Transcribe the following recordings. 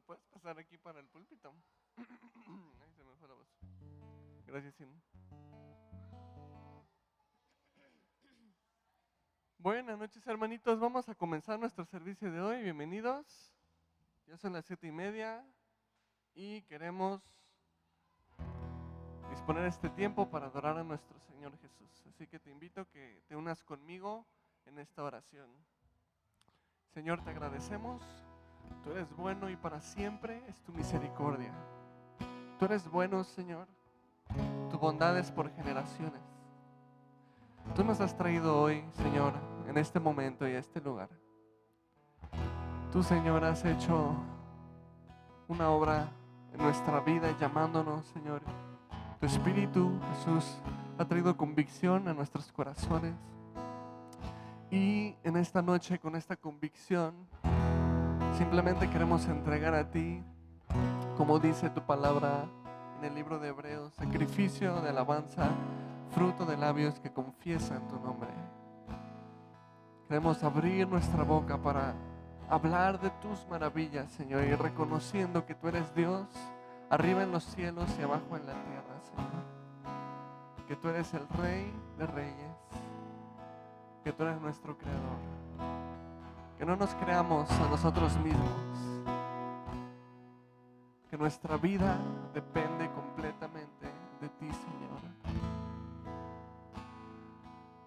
¿Puedes pasar aquí para el púlpito? Ahí se me fue la voz. Gracias, Sim. Buenas noches, hermanitos. Vamos a comenzar nuestro servicio de hoy. Bienvenidos. Ya son las 7:30 y queremos disponer este tiempo para adorar a nuestro Señor Jesús. Así que te invito a que te unas conmigo en esta oración. Señor, te agradecemos. Tú eres bueno y para siempre es tu misericordia. Tú eres bueno, Señor. Tu bondad es por generaciones. Tú nos has traído hoy, Señor, en este momento y a este lugar. Tú, Señor, has hecho una obra en nuestra vida llamándonos, Señor. Tu Espíritu, Jesús, ha traído convicción a nuestros corazones. Y en esta noche, con esta convicción, simplemente queremos entregar a ti, como dice tu palabra en el libro de Hebreos, sacrificio de alabanza, fruto de labios que confiesan tu nombre. Queremos abrir nuestra boca para hablar de tus maravillas, Señor, y reconociendo que tú eres Dios, arriba en los cielos y abajo en la tierra, Señor. Que tú eres el Rey de Reyes, que tú eres nuestro Creador. Que no nos creamos a nosotros mismos, que nuestra vida depende completamente de ti, Señor.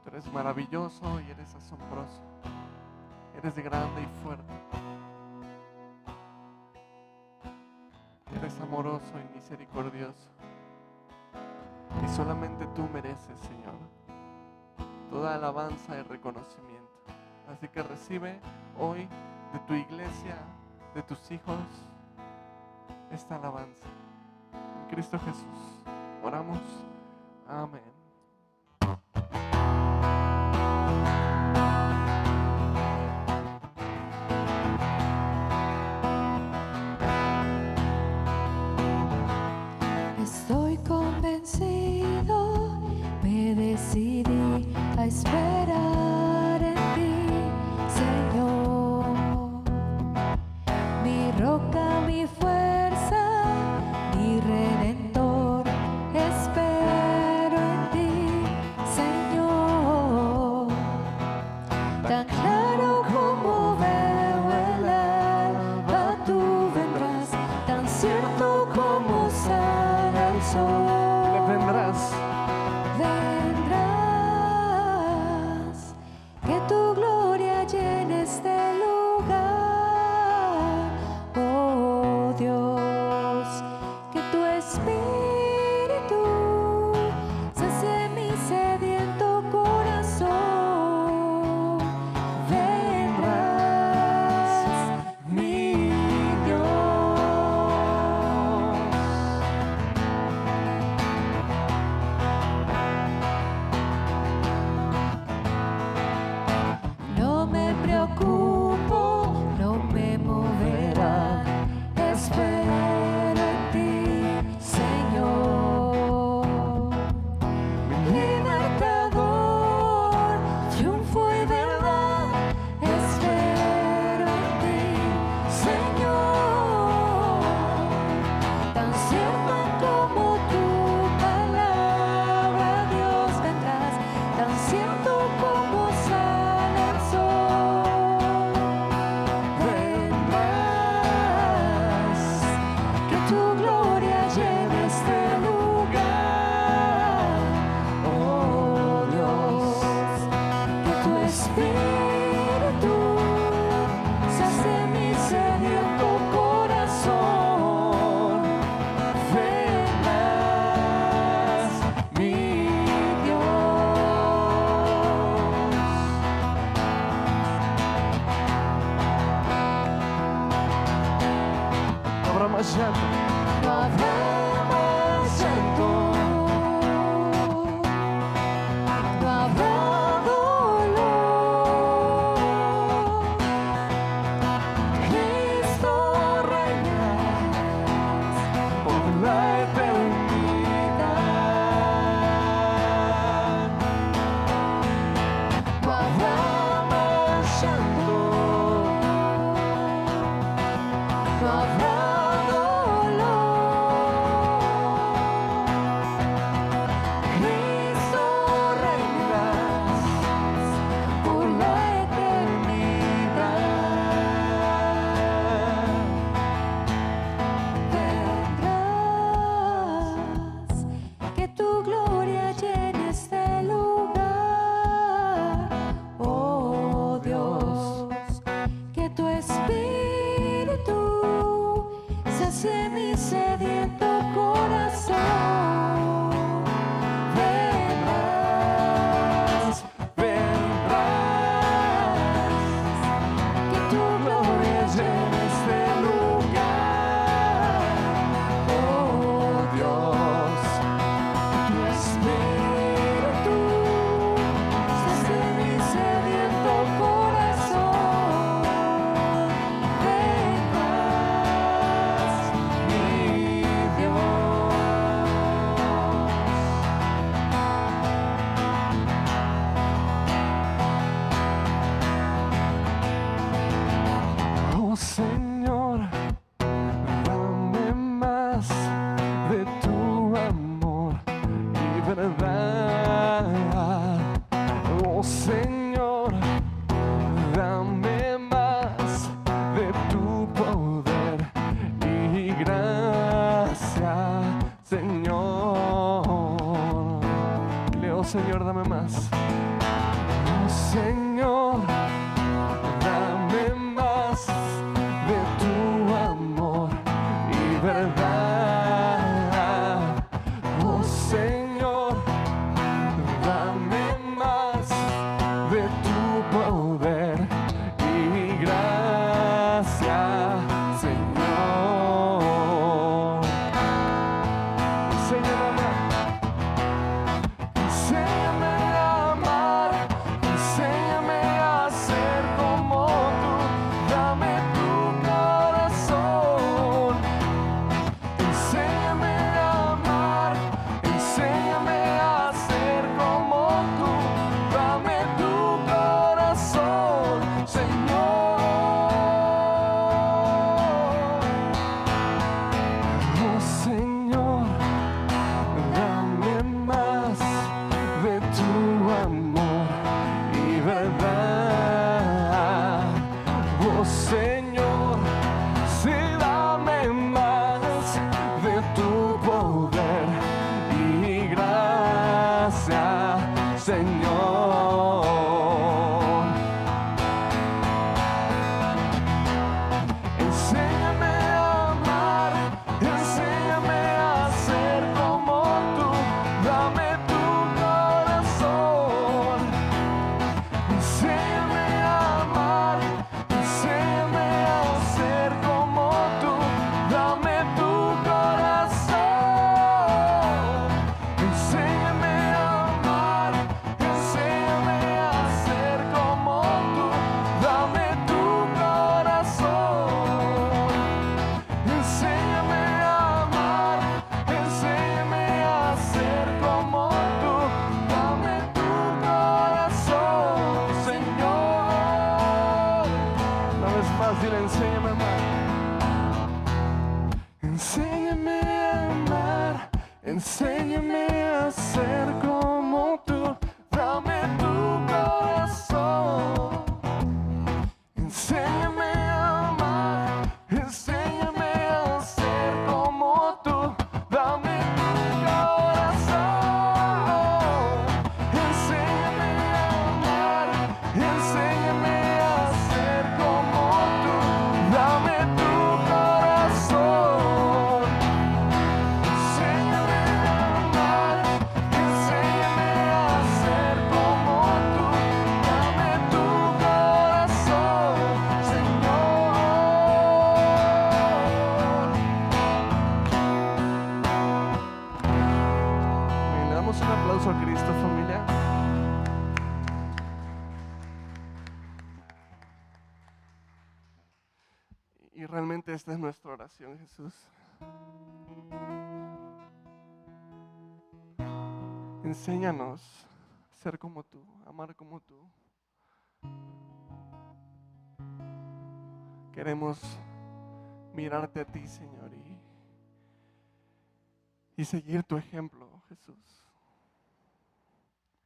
Tú eres maravilloso y eres asombroso, eres grande y fuerte, eres amoroso y misericordioso, y solamente tú mereces, Señor, toda alabanza y reconocimiento. Así que recibe hoy de tu iglesia, de tus hijos, esta alabanza. En Cristo Jesús oramos. Amén. Estoy convencido, me decidí a esperar en ti, Señor, mi roca, mi fuerza, mi redentor, espero en ti, Señor, tan claro como veo el alba, tú vendrás, tan cierto como sale el sol, Vendrás. vendrás, que tu gloria llene este lugar, oh Dios, que tu espíritu sacie mi sediento corazón, vendrás, mi Dios. No me preocupo, no me moverá, espero en ti, Señor. Libertador, triunfo y verdad, espero en ti, Señor. Tan cierto como tu palabra, Dios, vendrás, tan cierto como sale el sol, vendrás, que tu gloria llene este lugar, oh Dios, que tu espíritu sacie mi sediento corazón, vendrás, mi Dios. No habrá más llanto. No habrá más llanto, no habrá dolor, Cristo reinas Por la eternidad. no habrá más llanto, no habrá Oh Señor, dame más de tu poder y gracia, Señor. Leo, Señor, dame más. Oh Señor, dame más de tu amor y verdad. Oh Señor, dame más de tu poder y gracia, Señor. Enséñame a amar, enséñame a ser como tú. Dame tu corazón. Enséñame a amar, enséñame a ser como tú. Dame tu corazón, Señor. Oh Señor, dame más de tu amor y verdad. Oh Señor, sí, dame más de tu poder y gracia, Señor. Enséñame a amar, enséñame a ser como tú. Dame tu corazón. Enséñame a amar, enséñame a ser como tú. Dame tu corazón. Enséñame a amar, enséñame a ser como tú. Dame tu corazón. Enséñame a amar, enséñame a ser como tú. Dame tu corazón, Señor. Una vez más, dile, enséñame a amar. Enséñame a amar, enséñame a ser como tú. Dame tu corazón. Enséñame a amar, enséñame a ser como tú. Dame tu corazón. Enséñame a amar, enséñame a ser como tú. Dame tu corazón. Enséñame a amar, enséñame a ser como tú. Dame tu corazón, Señor. Le damos un aplauso a Cristo, familia. Y realmente esta es nuestra oración, Jesús. Enséñanos a ser como tú, amar como tú. Queremos mirarte a ti, Señor, y seguir tu ejemplo, Jesús.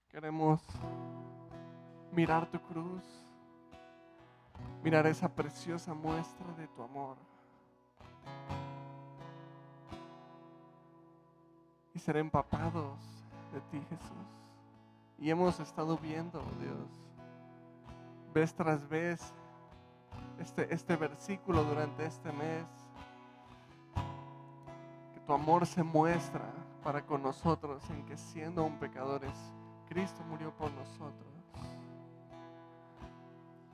Queremos mirar tu cruz, mirar esa preciosa muestra de tu amor y ser empapados de ti, Jesús. Y hemos estado viendo, Dios, vez tras vez, este versículo durante este mes, que tu amor se muestra para con nosotros en que siendo aún pecadores, Cristo murió por nosotros.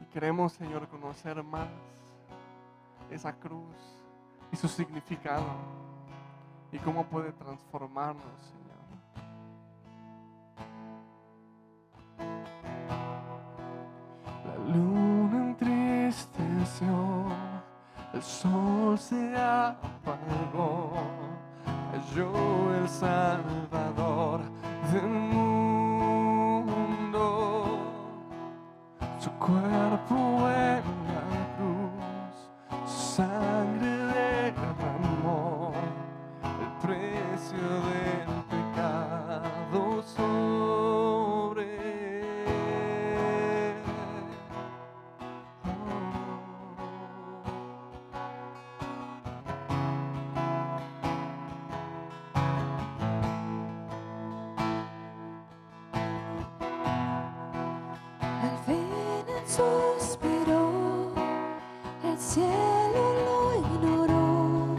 Y queremos, Señor, conocer más esa cruz y su significado y cómo puede transformarnos, Señor. La luna entristeció, el sol se apagó, cayó el Salvador del mundo. Su cuerpo en la cruz, su sangre derramó el precio del pecado sobre suspiró, el cielo lo ignoró,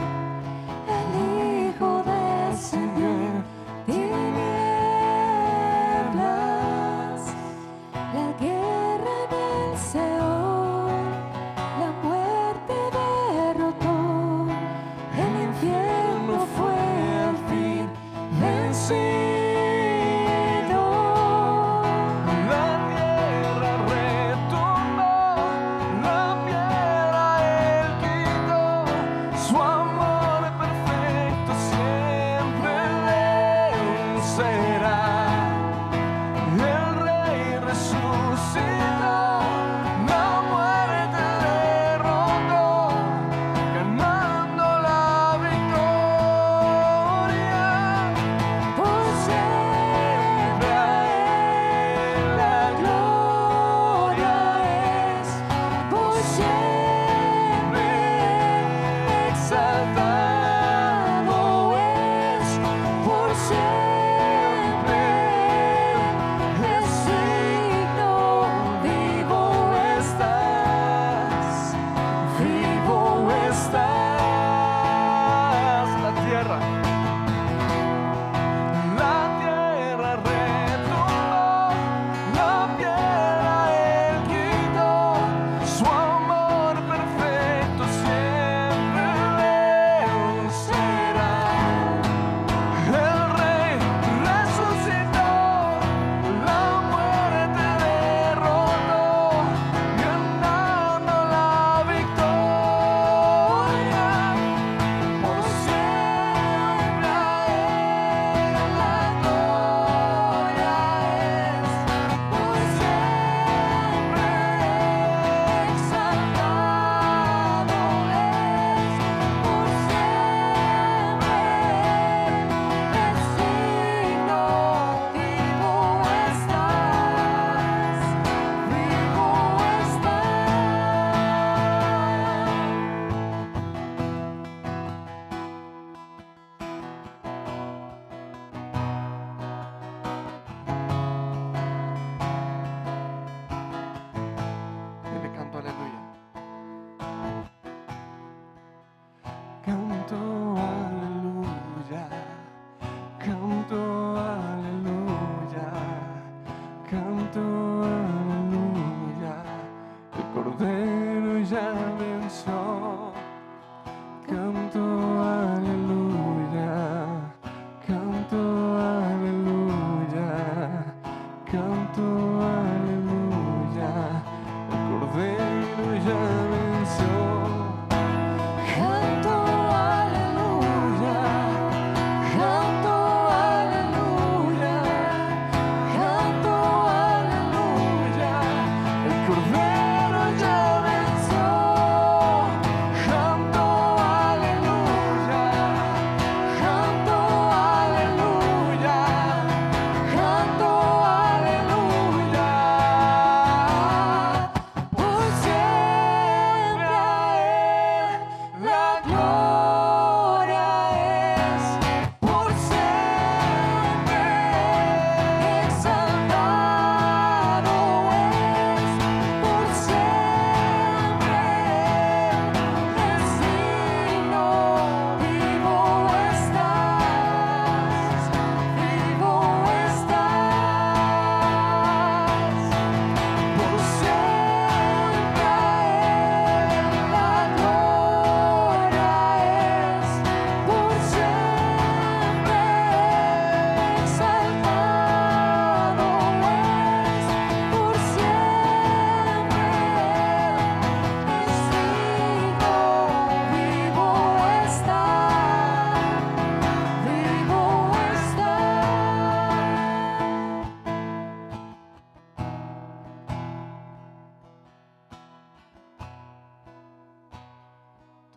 el Hijo descendió en tinieblas, la guerra en el Seol, la muerte derrotó, el infierno fue al fin vencido.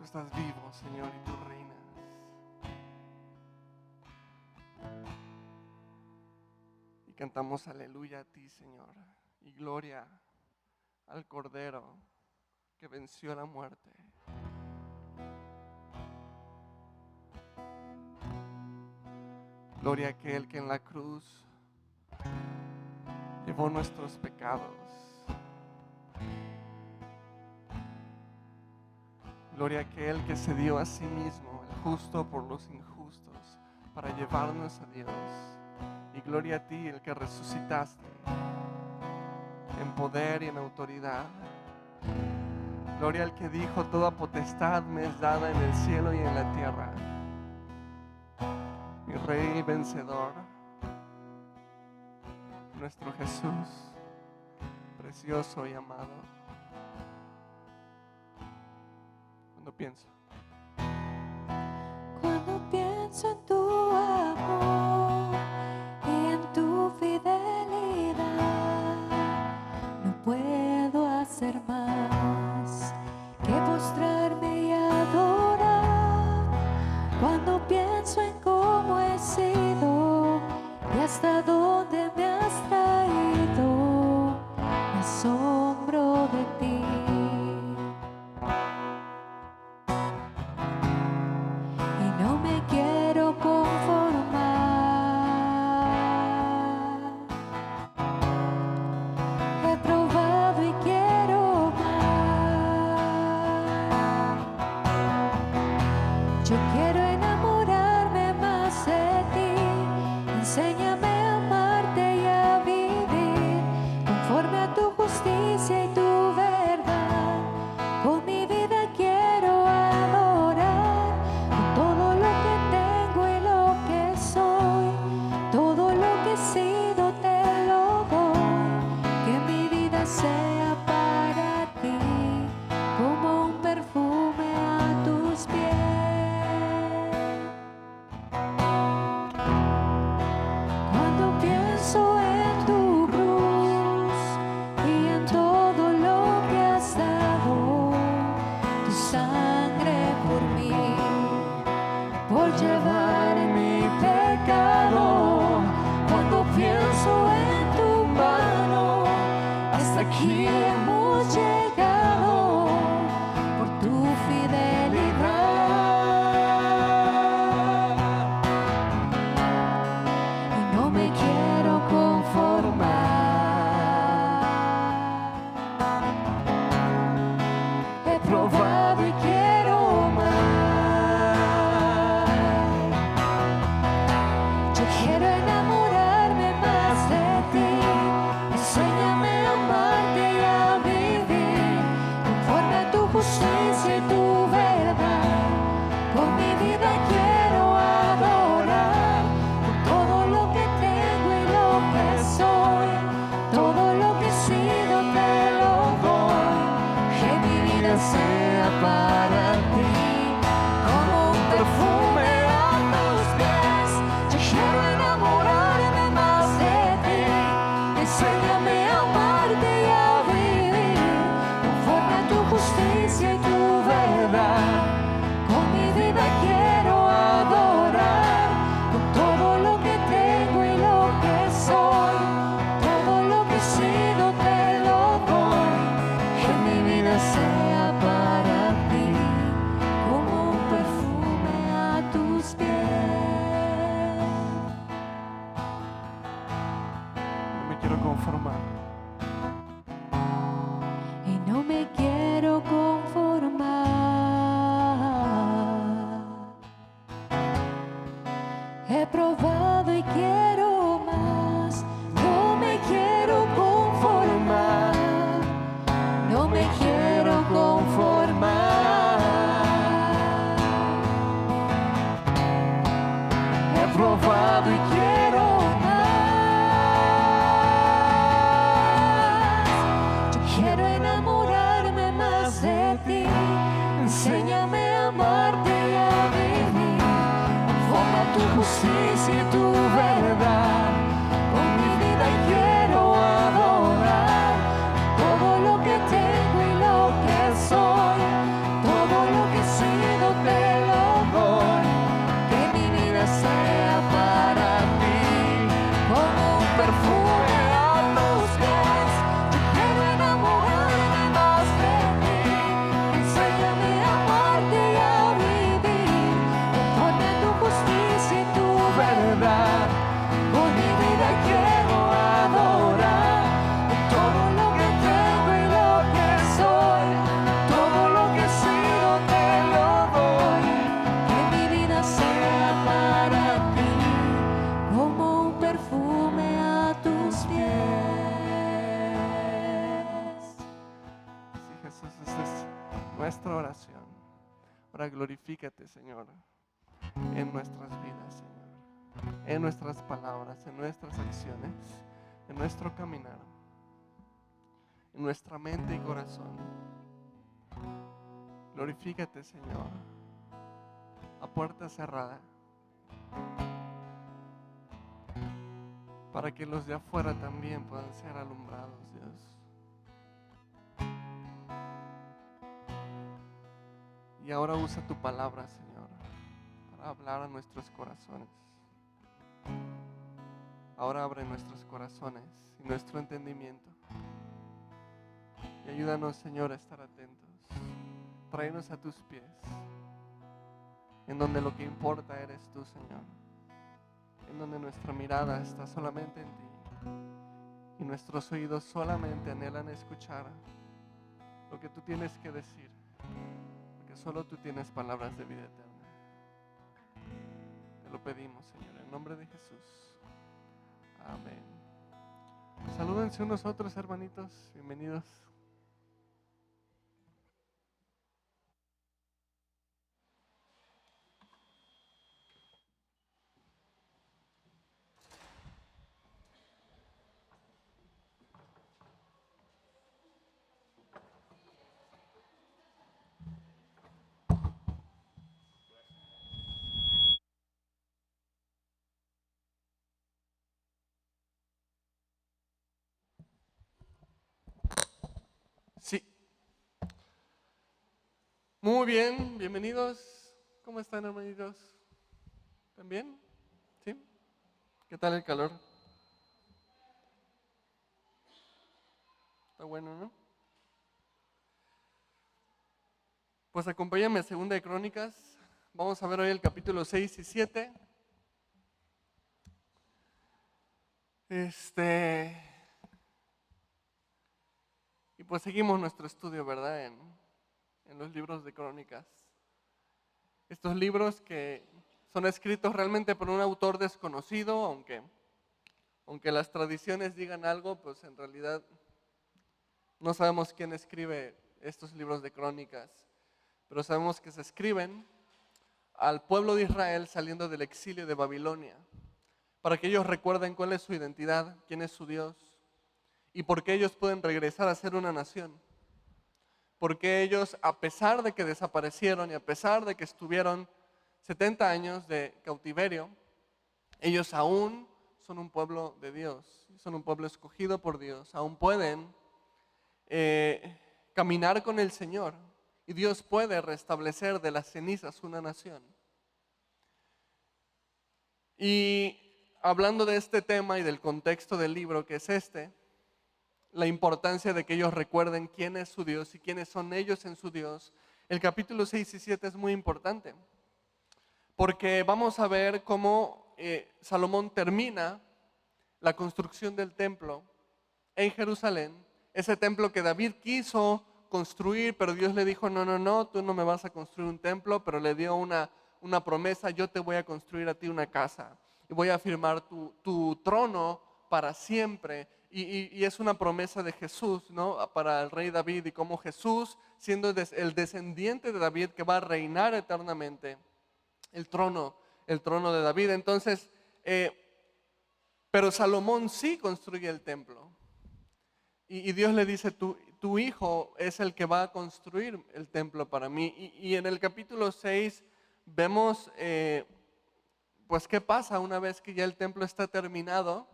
estás vivo, Señor, y tú reinas. Y cantamos aleluya a ti, Señor, y gloria al Cordero que venció la muerte. Gloria a aquel que en la cruz llevó nuestros pecados. Gloria a aquel que se dio a sí mismo, el justo por los injustos, para llevarnos a Dios. Y gloria a ti, el que resucitaste en poder y en autoridad. Gloria al que dijo: toda potestad me es dada en el cielo y en la tierra. Mi Rey vencedor, nuestro Jesús, precioso y amado. Cuando pienso en tu amor y en tu fidelidad, no puedo hacer más que postrarme y adorar. Cuando pienso en cómo he sido y hasta dónde me has traído, me asombro de ti. Yo quiero enamorarme más de ti. Enséñame a amarte y a vivir conforme a tu justicia y tu verdad. Con mi vida quiero adorar, con todo lo que tengo y lo que soy, todo lo que he sido te lo doy. Que mi vida sea para ti como un perfume a tus pies. Llevar mi pecado, cuando pienso en tu mano, hasta aquí hemos llegado por tu fidelidad. Y no me quiero conformar. He probado y quiero más. Quiero enamorarme más de ti. Enséñame a amarte y a vivir conforme a tu justicia y tu verdad. Con mi vida quiero adorar, con todo lo que tengo y lo que soy, todo lo que he sido te lo doy. Que mi vida sea para ti como un perfume a tus pies. Yo quiero enamorarme más de ti. Enséñame a amarte y a vivir conforme a tu justicia y tu verdad. Con mi vida quiero adorar, con todo lo que tengo y lo que soy, todo lo que he sido te lo doy. Que mi vida sea para ti como un perfume a tus pies. No me quiero conformar. Y no me quiero conformar. He probado y quiero más. No me quiero conformar. No me quiero conformar. He probado y quiero más. nuestra oración. Ahora glorifícate, Señor, en nuestras vidas, Señor, en nuestras palabras, en nuestras acciones, en nuestro caminar, en nuestra mente y corazón. Glorifícate, Señor, a puerta cerrada, para que los de afuera también puedan ser alumbrados, Dios. Y ahora usa tu palabra, Señor, para hablar a nuestros corazones. Ahora abre nuestros corazones y nuestro entendimiento. Y ayúdanos, Señor, a estar atentos. Tráenos a tus pies, en donde lo que importa eres tú, Señor. En donde nuestra mirada está solamente en ti. Y nuestros oídos solamente anhelan escuchar lo que tú tienes que decir. Porque solo tú tienes palabras de vida eterna. Te lo pedimos, Señor, en nombre de Jesús. Amén. Salúdense unos a otros, hermanitos. Bienvenidos. Sí. Muy bien, bienvenidos. ¿Cómo están, hermanitos? ¿Están bien? ¿Sí? ¿Qué tal el calor? Está bueno, ¿no? Pues acompáñame a Segunda de Crónicas. Vamos a ver hoy el capítulo 6 y 7. Y pues seguimos nuestro estudio, ¿verdad? En los libros de Crónicas. Estos libros que son escritos realmente por un autor desconocido, aunque las tradiciones digan algo, pues en realidad no sabemos quién escribe estos libros de Crónicas, pero sabemos que se escriben al pueblo de Israel saliendo del exilio de Babilonia, para que ellos recuerden cuál es su identidad, quién es su Dios, y por qué ellos pueden regresar a ser una nación. Porque ellos, a pesar de que desaparecieron y a pesar de que estuvieron 70 años de cautiverio, ellos aún son un pueblo de Dios, son un pueblo escogido por Dios, aún pueden caminar con el Señor y Dios puede restablecer de las cenizas una nación. Y hablando de este tema y del contexto del libro que es la importancia de que ellos recuerden quién es su Dios y quiénes son ellos en su Dios, el capítulo 6 y 7 es muy importante, porque vamos a ver cómo Salomón termina la construcción del templo en Jerusalén, ese templo que David quiso construir, pero Dios le dijo, no, tú no me vas a construir un templo, pero le dio una promesa, yo te voy a construir a ti una casa y voy a afirmar tu trono para siempre. Y es una promesa de Jesús, ¿no? Para el rey David, y como Jesús, siendo el descendiente de David que va a reinar eternamente, el trono de David. Entonces, pero Salomón sí construye el templo. Y Dios le dice, tu hijo es el que va a construir el templo para mí. Y en el capítulo 6 vemos, pues, qué pasa una vez que ya el templo está terminado.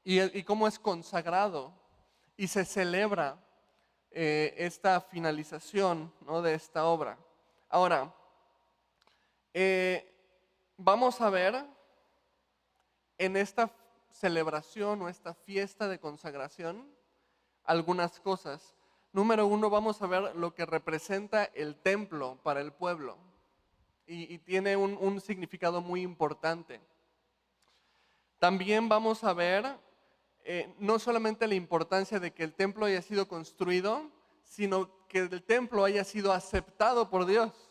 Y cómo es consagrado y se celebra esta finalización, ¿no?, de esta obra. Ahora, vamos a ver en esta celebración o esta fiesta de consagración algunas cosas. Número 1, vamos a ver lo que representa el templo para el pueblo y tiene un significado muy importante. También vamos a ver no solamente la importancia de que el templo haya sido construido, sino que el templo haya sido aceptado por Dios.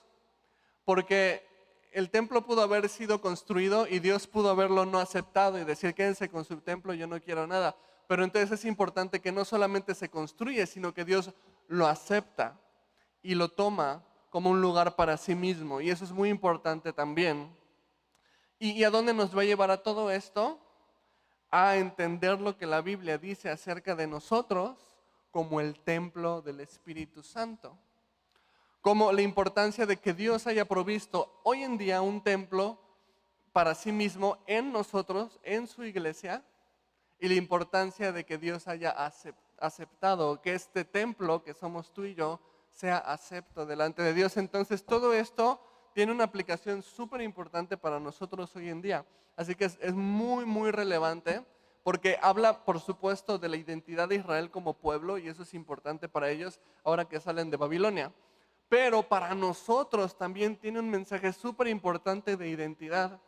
Porque el templo pudo haber sido construido y Dios pudo haberlo no aceptado y decir, quédense con su templo, yo no quiero nada. Pero entonces es importante que no solamente se construye, sino que Dios lo acepta. y lo toma como un lugar para sí mismo. Y eso es muy importante también. ¿Y a dónde nos va a llevar a todo esto? A entender lo que la Biblia dice acerca de nosotros como el templo del Espíritu Santo. Como la importancia de que Dios haya provisto hoy en día un templo para sí mismo en nosotros, en su iglesia, y la importancia de que Dios haya aceptado que este templo que somos tú y yo sea acepto delante de Dios. Entonces todo esto tiene una aplicación súper importante para nosotros hoy en día. Así que es muy, muy relevante porque habla, por supuesto, de la identidad de Israel como pueblo y eso es importante para ellos ahora que salen de Babilonia. Pero para nosotros también tiene un mensaje súper importante de identidad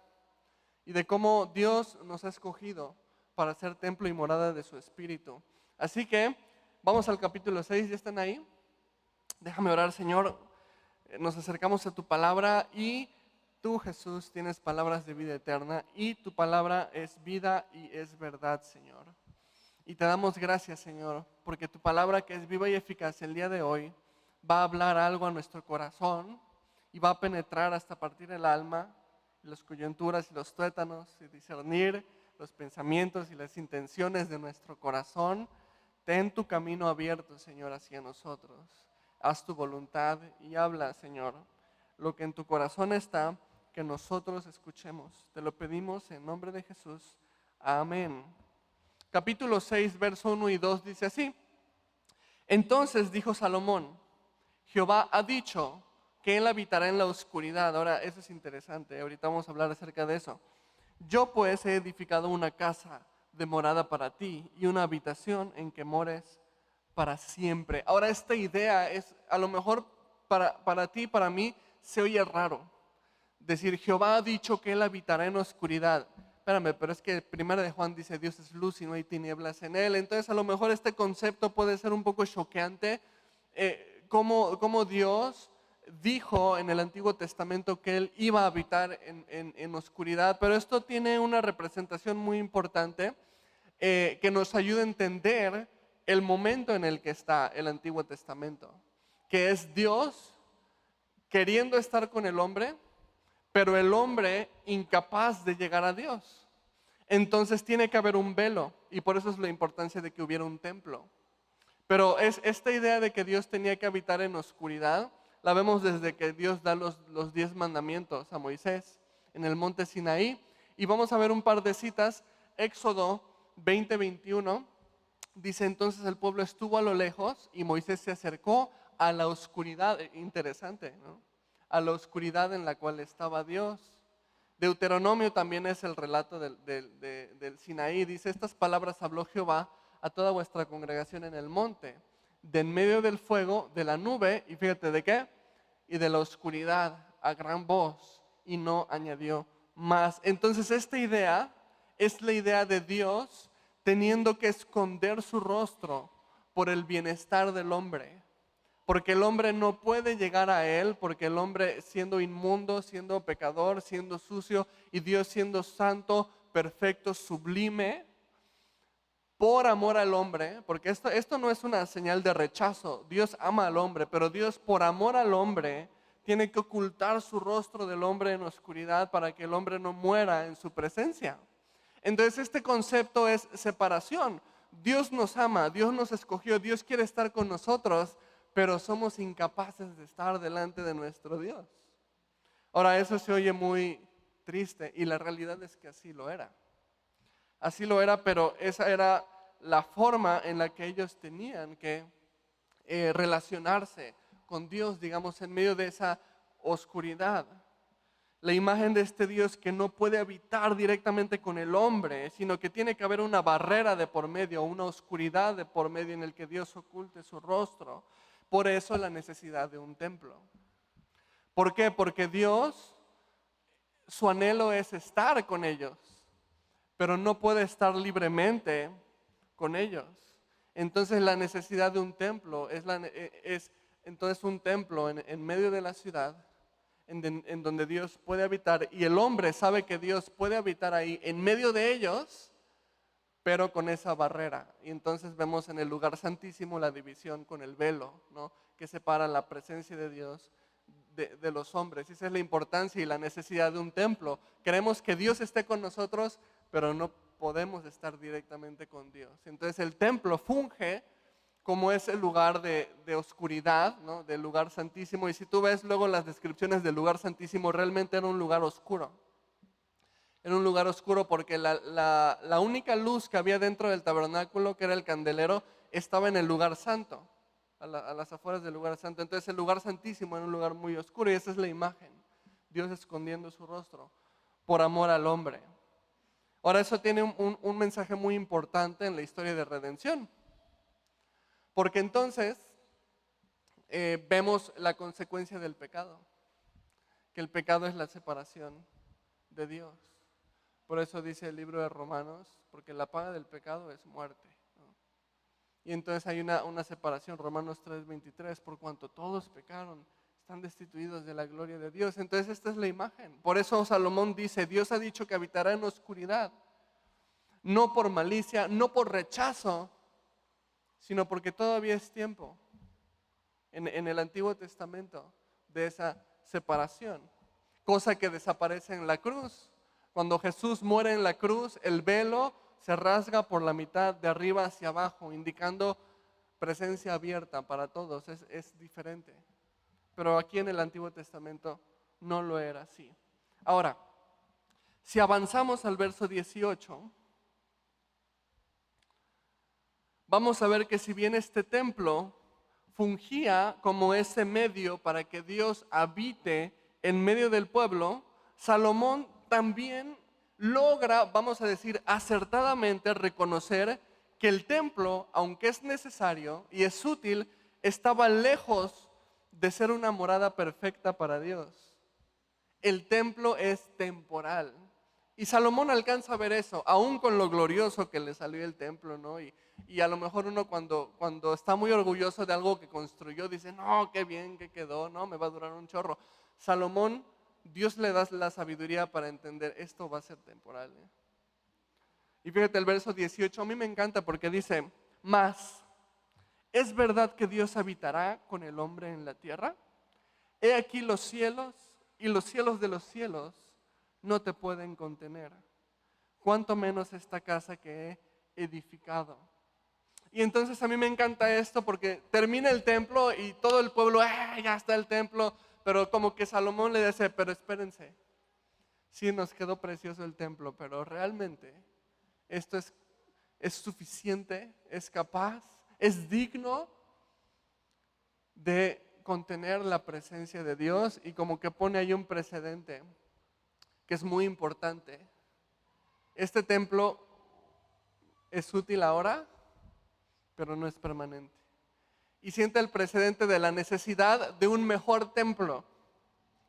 y de cómo Dios nos ha escogido para ser templo y morada de su Espíritu. Así que vamos al capítulo 6, ¿ya están ahí? Déjame orar, Señor. Nos acercamos a tu palabra y tú, Jesús, tienes palabras de vida eterna y tu palabra es vida y es verdad, Señor. Y te damos gracias, Señor, porque tu palabra que es viva y eficaz el día de hoy va a hablar algo a nuestro corazón y va a penetrar hasta partir el alma, las coyunturas y los tuétanos y discernir los pensamientos y las intenciones de nuestro corazón. Ten tu camino abierto, Señor, hacia nosotros. Haz tu voluntad y habla, Señor, lo que en tu corazón está, que nosotros escuchemos. Te lo pedimos en nombre de Jesús. Amén. Capítulo 6, verso 1 y 2 dice así: Entonces dijo Salomón, Jehová ha dicho que él habitará en la oscuridad. Ahora, eso es interesante, ahorita vamos a hablar acerca de eso. Yo pues he edificado una casa de morada para ti y una habitación en que mores para siempre. Ahora, esta idea es, a lo mejor para ti y para mí, se oye raro. Decir, Jehová ha dicho que él habitará en oscuridad. Espérame, pero es que 1 de Juan dice, Dios es luz y no hay tinieblas en él. Entonces, a lo mejor este concepto puede ser un poco choqueante. Como Dios dijo en el Antiguo Testamento que él iba a habitar en oscuridad, pero esto tiene una representación muy importante que nos ayuda a entender el momento en el que está el Antiguo Testamento, que es Dios queriendo estar con el hombre, pero el hombre incapaz de llegar a Dios. Entonces tiene que haber un velo y por eso es la importancia de que hubiera un templo. Pero es esta idea de que Dios tenía que habitar en oscuridad, la vemos desde que Dios da los 10 mandamientos a Moisés en el monte Sinaí. Y vamos a ver un par de citas. Éxodo 20:21 dice, entonces el pueblo estuvo a lo lejos y Moisés se acercó a la oscuridad. Interesante, ¿no? A la oscuridad en la cual estaba Dios. Deuteronomio también es el relato del Sinaí. Dice, estas palabras habló Jehová a toda vuestra congregación en el monte, de en medio del fuego, de la nube, y fíjate de qué, y de la oscuridad, a gran voz, y no añadió más. Entonces esta idea es la idea de Dios teniendo que esconder su rostro por el bienestar del hombre, porque el hombre no puede llegar a él, porque el hombre siendo inmundo, siendo pecador, siendo sucio, y Dios siendo santo, perfecto, sublime, por amor al hombre, porque esto no es una señal de rechazo. Dios ama al hombre, pero Dios por amor al hombre tiene que ocultar su rostro del hombre en oscuridad para que el hombre no muera en su presencia. Entonces este concepto es separación. Dios nos ama, Dios nos escogió, Dios quiere estar con nosotros, pero somos incapaces de estar delante de nuestro Dios. Ahora, eso se oye muy triste y la realidad es que así lo era. Así lo era, pero esa era la forma en la que ellos tenían que relacionarse con Dios, digamos, en medio de esa oscuridad. La imagen de este Dios que no puede habitar directamente con el hombre, sino que tiene que haber una barrera de por medio, una oscuridad de por medio en el que Dios oculte su rostro. Por eso la necesidad de un templo. ¿Por qué? Porque Dios, su anhelo es estar con ellos, pero no puede estar libremente con ellos. Entonces la necesidad de un templo es entonces un templo en medio de la ciudad en donde Dios puede habitar, y el hombre sabe que Dios puede habitar ahí en medio de ellos, pero con esa barrera. Y entonces vemos en el lugar santísimo la división con el velo, ¿no? que separan la presencia de Dios de los hombres. Esa es la importancia y la necesidad de un templo. Queremos que Dios esté con nosotros, pero no podemos estar directamente con Dios. Entonces el templo funge como ese lugar de oscuridad, ¿no? Del lugar santísimo. Y si tú ves luego las descripciones del lugar santísimo, realmente era un lugar oscuro. Era un lugar oscuro porque la única luz que había dentro del tabernáculo, que era el candelero, estaba en el lugar santo, a las afueras del lugar santo. Entonces el lugar santísimo era un lugar muy oscuro y esa es la imagen. Dios escondiendo su rostro por amor al hombre. Ahora eso tiene un mensaje muy importante en la historia de redención. Porque entonces vemos la consecuencia del pecado, que el pecado es la separación de Dios. Por eso dice el libro de Romanos, porque la paga del pecado es muerte, ¿no? Y entonces hay una separación, Romanos 3:23, por cuanto todos pecaron, están destituidos de la gloria de Dios. Entonces esta es la imagen. Por eso Salomón dice, Dios ha dicho que habitará en oscuridad, no por malicia, no por rechazo, sino porque todavía es tiempo en el Antiguo Testamento de esa separación, cosa que desaparece en la cruz. Cuando Jesús muere en la cruz, el velo se rasga por la mitad de arriba hacia abajo, indicando presencia abierta para todos. Es diferente. Pero aquí en el Antiguo Testamento no lo era así. Ahora, si avanzamos al verso 18, vamos a ver que si bien este templo fungía como ese medio para que Dios habite en medio del pueblo, Salomón también logra, vamos a decir, acertadamente reconocer que el templo, aunque es necesario y es útil, estaba lejos de ser una morada perfecta para Dios. El templo es temporal. Y Salomón alcanza a ver eso, aún con lo glorioso que le salió el templo, ¿no? Y a lo mejor uno cuando está muy orgulloso de algo que construyó, dice, no, qué bien que quedó, no, me va a durar un chorro. Salomón, Dios le da la sabiduría para entender, esto va a ser temporal, ¿eh? Y fíjate el verso 18, a mí me encanta porque dice, mas, ¿es verdad que Dios habitará con el hombre en la tierra? He aquí los cielos y los cielos de los cielos no te pueden contener, cuanto menos esta casa que he edificado. Y entonces a mí me encanta esto porque termina el templo y todo el pueblo, ya está el templo, pero como que Salomón le dice, pero espérense, sí nos quedó precioso el templo, pero realmente esto es suficiente, es capaz, es digno de contener la presencia de Dios, y como que pone ahí un precedente que es muy importante. Este templo es útil ahora, pero no es permanente. Y siente el precedente de la necesidad de un mejor templo.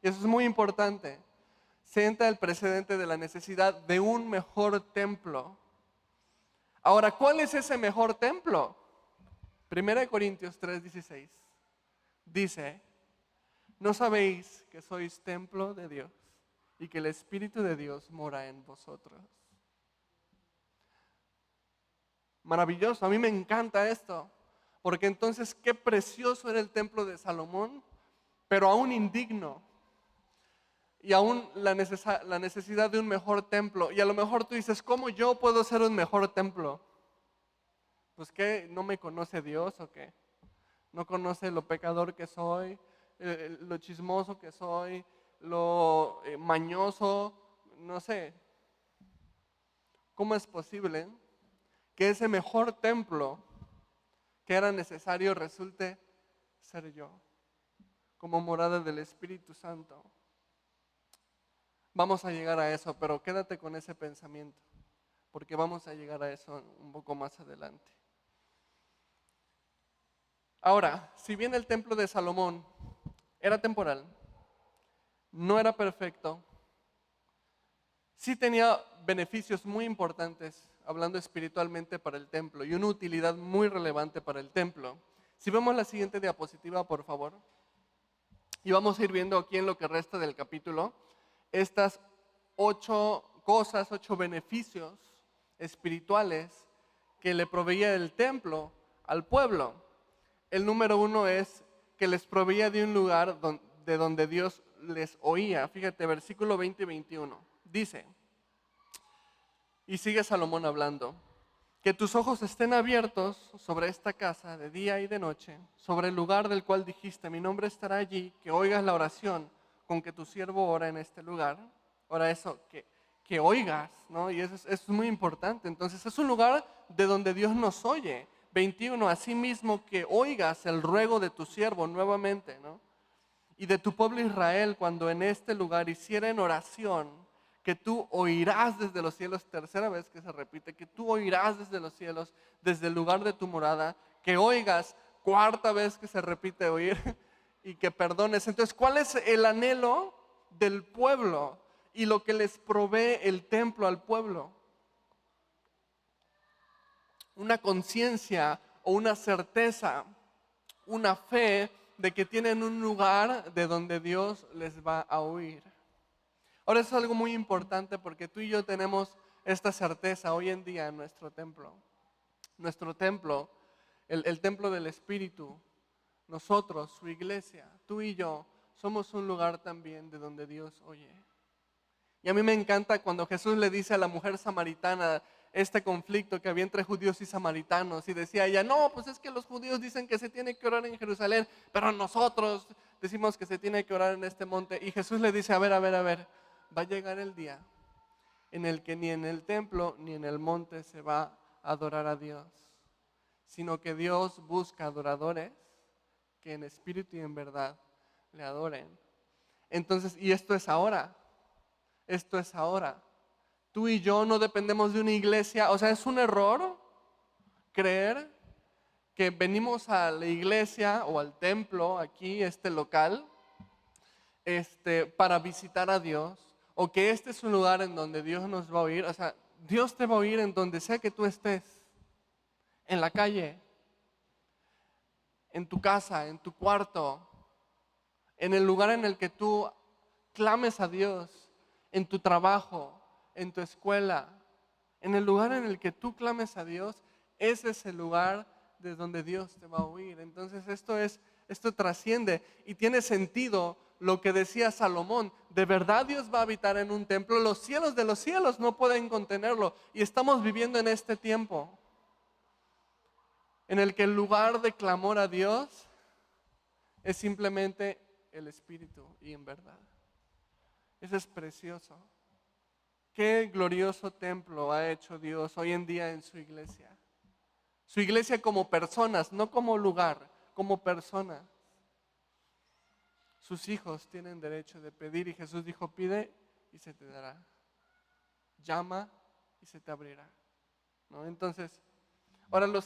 Y eso es muy importante. Sienta el precedente de la necesidad de un mejor templo. Ahora, ¿cuál es ese mejor templo? 1 Corintios 3:16 dice, ¿no sabéis que sois templo de Dios y que el Espíritu de Dios mora en vosotros? Maravilloso, a mí me encanta esto, porque entonces qué precioso era el templo de Salomón, pero aún indigno, y aún la necesidad de un mejor templo. Y a lo mejor tú dices, ¿cómo yo puedo ser un mejor templo? Pues ¿qué? ¿No me conoce Dios o qué? ¿No conoce lo pecador que soy, lo chismoso que soy, lo mañoso? No sé. ¿Cómo es posible que ese mejor templo que era necesario resulte ser yo, como morada del Espíritu Santo? Vamos a llegar a eso, pero quédate con ese pensamiento, porque vamos a llegar a eso un poco más adelante. Ahora, si bien el templo de Salomón era temporal, no era perfecto, sí tenía beneficios muy importantes, hablando espiritualmente, para el templo, y una utilidad muy relevante para el templo. Si vemos la siguiente diapositiva, por favor, y vamos a ir viendo aquí en lo que resta del capítulo, estas 8 cosas, 8 beneficios espirituales que le proveía el templo al pueblo. El número 1 es que les proveía de un lugar de donde Dios les oía. Fíjate, versículo 20 y 21. Dice, y sigue Salomón hablando, que tus ojos estén abiertos sobre esta casa de día y de noche, sobre el lugar del cual dijiste, mi nombre estará allí, que oigas la oración con que tu siervo ora en este lugar. Ahora eso, que oigas, ¿no? Y eso es muy importante. Entonces es un lugar de donde Dios nos oye. 21, asimismo que oigas el ruego de tu siervo nuevamente, ¿no? Y de tu pueblo Israel cuando en este lugar hicieren oración, que tú oirás desde los cielos, tercera vez que se repite, que tú oirás desde los cielos, desde el lugar de tu morada, que oigas, cuarta vez que se repite oír, y que perdones. Entonces, ¿cuál es el anhelo del pueblo y lo que les provee el templo al pueblo? Una conciencia o una certeza, una fe de que tienen un lugar de donde Dios les va a oír. Ahora eso es algo muy importante porque tú y yo tenemos esta certeza hoy en día en nuestro templo. Nuestro templo, el templo del Espíritu, nosotros, su iglesia, tú y yo, somos un lugar también de donde Dios oye. Y a mí me encanta cuando Jesús le dice a la mujer samaritana este conflicto que había entre judíos y samaritanos y decía ella, no, pues es que los judíos dicen que se tiene que orar en Jerusalén, pero nosotros decimos que se tiene que orar en este monte. Y Jesús le dice, a ver, va a llegar el día en el que ni en el templo ni en el monte se va a adorar a Dios, sino que Dios busca adoradores que en espíritu y en verdad le adoren. Entonces, y esto es ahora. Tú y yo no dependemos de una iglesia, o sea, es un error creer que venimos a la iglesia o al templo, aquí, este local, para visitar a Dios, o que este es un lugar en donde Dios nos va a oír. O sea, Dios te va a oír en donde sea que tú estés, en la calle, en tu casa, en tu cuarto, en el lugar en el que tú clames a Dios, en tu trabajo, en tu escuela, en el lugar en el que tú clames a Dios, ese es el lugar de donde Dios te va a oír. Entonces esto trasciende y tiene sentido lo que decía Salomón. De verdad Dios va a habitar en un templo, los cielos de los cielos no pueden contenerlo. Y estamos viviendo en este tiempo en el que el lugar de clamor a Dios es simplemente el Espíritu y en verdad. Eso es precioso. Qué glorioso templo ha hecho Dios hoy en día en su iglesia. Su iglesia como personas, no como lugar, como personas. Sus hijos tienen derecho de pedir y Jesús dijo, pide y se te dará. Llama y se te abrirá, ¿no? Entonces, ahora el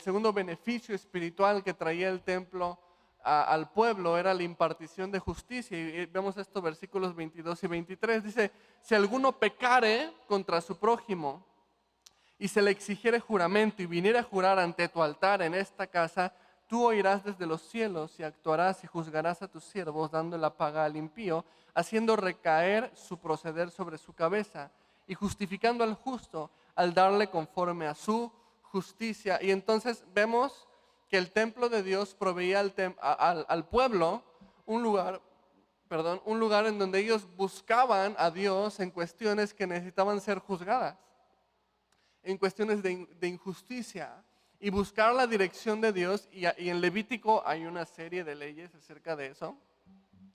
segundo beneficio espiritual que traía el templo al pueblo era la impartición de justicia. Y vemos estos versículos 22 y 23. Dice, si alguno pecare contra su prójimo y se le exigiere juramento y viniera a jurar ante tu altar en esta casa, tú oirás desde los cielos y actuarás y juzgarás a tus siervos dando la paga al impío, haciendo recaer su proceder sobre su cabeza y justificando al justo al darle conforme a su justicia. Y entonces vemos que el templo de Dios proveía al pueblo un lugar en donde ellos buscaban a Dios en cuestiones que necesitaban ser juzgadas, en cuestiones de injusticia, y buscar la dirección de Dios. Y en Levítico hay una serie de leyes acerca de eso,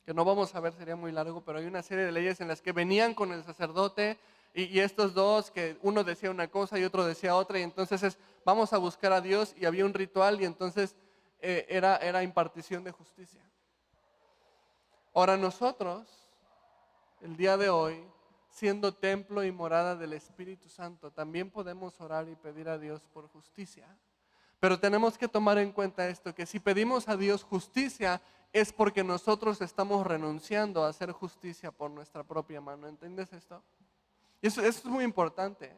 que no vamos a ver, sería muy largo, pero hay una serie de leyes en las que venían con el sacerdote y estos dos, que uno decía una cosa y otro decía otra, y entonces vamos a buscar a Dios, y había un ritual, y entonces era impartición de justicia. Ahora nosotros, el día de hoy, siendo templo y morada del Espíritu Santo, también podemos orar y pedir a Dios por justicia. Pero tenemos que tomar en cuenta esto, que si pedimos a Dios justicia, es porque nosotros estamos renunciando a hacer justicia por nuestra propia mano. ¿Entiendes esto? Eso es muy importante,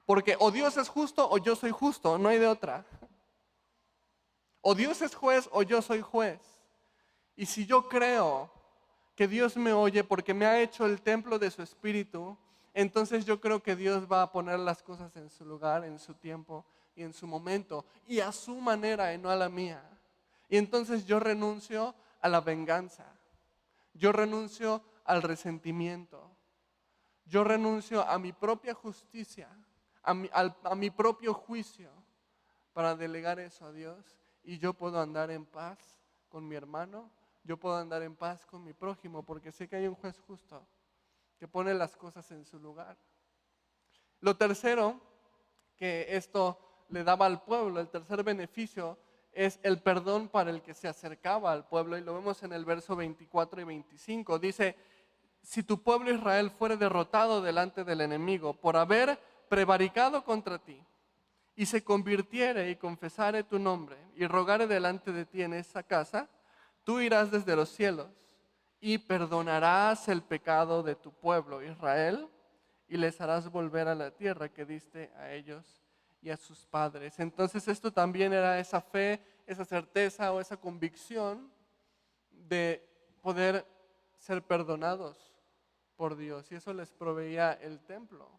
porque o Dios es justo o yo soy justo, no hay de otra. O Dios es juez o yo soy juez. Y si yo creo que Dios me oye porque me ha hecho el templo de su Espíritu, entonces yo creo que Dios va a poner las cosas en su lugar, en su tiempo y en su momento, y a su manera y no a la mía. Y entonces yo renuncio a la venganza. Yo renuncio al resentimiento. Yo renuncio a mi propia justicia, a mi propio juicio, para delegar eso a Dios. Y yo puedo andar en paz con mi hermano, yo puedo andar en paz con mi prójimo, porque sé que hay un juez justo que pone las cosas en su lugar. Lo tercero que esto le daba al pueblo, el tercer beneficio, es el perdón para el que se acercaba al pueblo. Y lo vemos en el verso 24 y 25. Dice: si tu pueblo Israel fuere derrotado delante del enemigo por haber prevaricado contra ti, y se convirtiere y confesare tu nombre, y rogare delante de ti en esa casa, tú irás desde los cielos, y perdonarás el pecado de tu pueblo Israel, y les harás volver a la tierra que diste a ellos y a sus padres. Entonces esto también era esa fe, esa certeza o esa convicción de poder ser perdonados por Dios. Y eso les proveía el templo,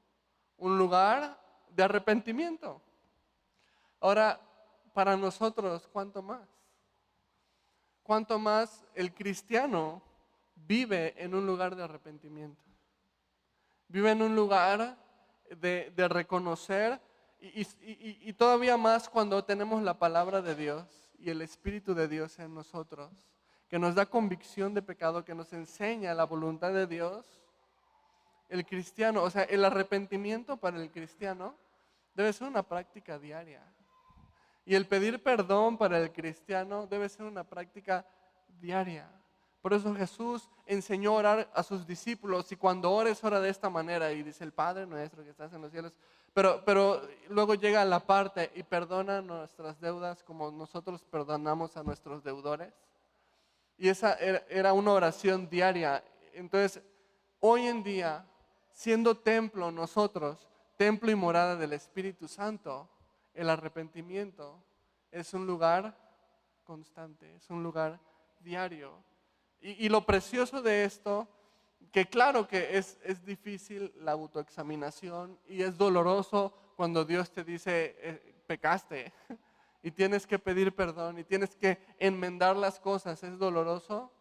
un lugar de arrepentimiento. Ahora, para nosotros, ¿cuánto más? ¿Cuánto más el cristiano vive en un lugar de arrepentimiento? Vive en un lugar de reconocer y todavía más cuando tenemos la palabra de Dios y el Espíritu de Dios en nosotros, que nos da convicción de pecado, que nos enseña la voluntad de Dios. El cristiano, o sea, el arrepentimiento para el cristiano debe ser una práctica diaria. Y el pedir perdón para el cristiano debe ser una práctica diaria. Por eso Jesús enseñó a orar a sus discípulos, y cuando ores, ora de esta manera, y dice: el Padre nuestro que estás en los cielos. Pero luego llega la parte: y perdona nuestras deudas como nosotros perdonamos a nuestros deudores. Y esa era una oración diaria. Entonces, hoy en día, siendo templo nosotros, templo y morada del Espíritu Santo, el arrepentimiento es un lugar constante, es un lugar diario. Y lo precioso de esto, que claro que es difícil la autoexaminación y es doloroso cuando Dios te dice: pecaste y tienes que pedir perdón y tienes que enmendar las cosas, es doloroso.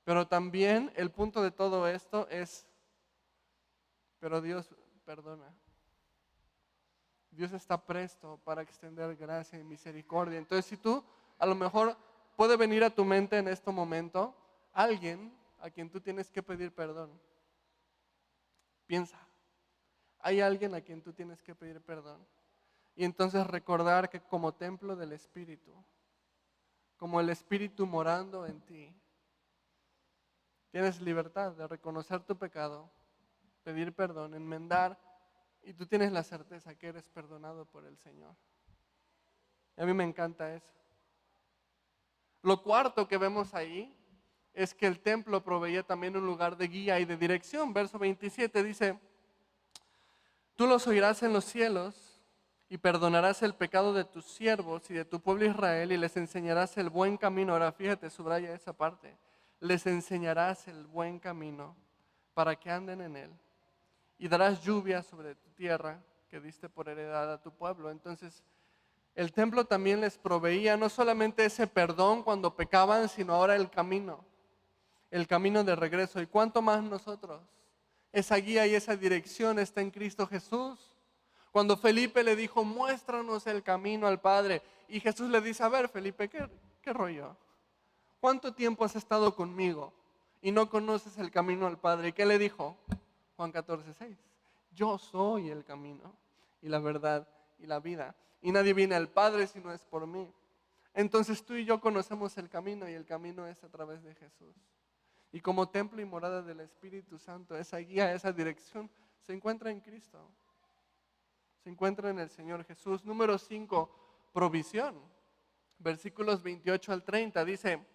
Pero también el punto de todo esto es: pero Dios perdona. Dios está presto para extender gracia y misericordia. Entonces, si tú, a lo mejor puede venir a tu mente en este momento alguien a quien tú tienes que pedir perdón. Piensa, hay alguien a quien tú tienes que pedir perdón. Y entonces recordar que como templo del Espíritu, como el Espíritu morando en ti, tienes libertad de reconocer tu pecado, pedir perdón, enmendar, y tú tienes la certeza que eres perdonado por el Señor. Y a mí me encanta eso. Lo cuarto que vemos ahí es que el templo proveía también un lugar de guía y de dirección. Verso 27 dice: tú los oirás en los cielos y perdonarás el pecado de tus siervos y de tu pueblo Israel, y les enseñarás el buen camino. Ahora fíjate, subraya esa parte. Les enseñarás el buen camino para que anden en él, y darás lluvia sobre tu tierra que diste por heredad a tu pueblo. Entonces, el templo también les proveía no solamente ese perdón cuando pecaban, sino ahora el camino de regreso. ¿Y cuánto más nosotros? Esa guía y esa dirección está en Cristo Jesús. Cuando Felipe le dijo: muéstranos el camino al Padre, y Jesús le dice: a ver, Felipe, ¿qué rollo? ¿Cuánto tiempo has estado conmigo y no conoces el camino al Padre? ¿Y qué le dijo? Juan 14:6. Yo soy el camino y la verdad y la vida, y nadie viene al Padre si no es por mí. Entonces tú y yo conocemos el camino, y el camino es a través de Jesús. Y como templo y morada del Espíritu Santo, esa guía, esa dirección se encuentra en Cristo, se encuentra en el Señor Jesús. Número 5, provisión. Versículos 28 al 30 dice: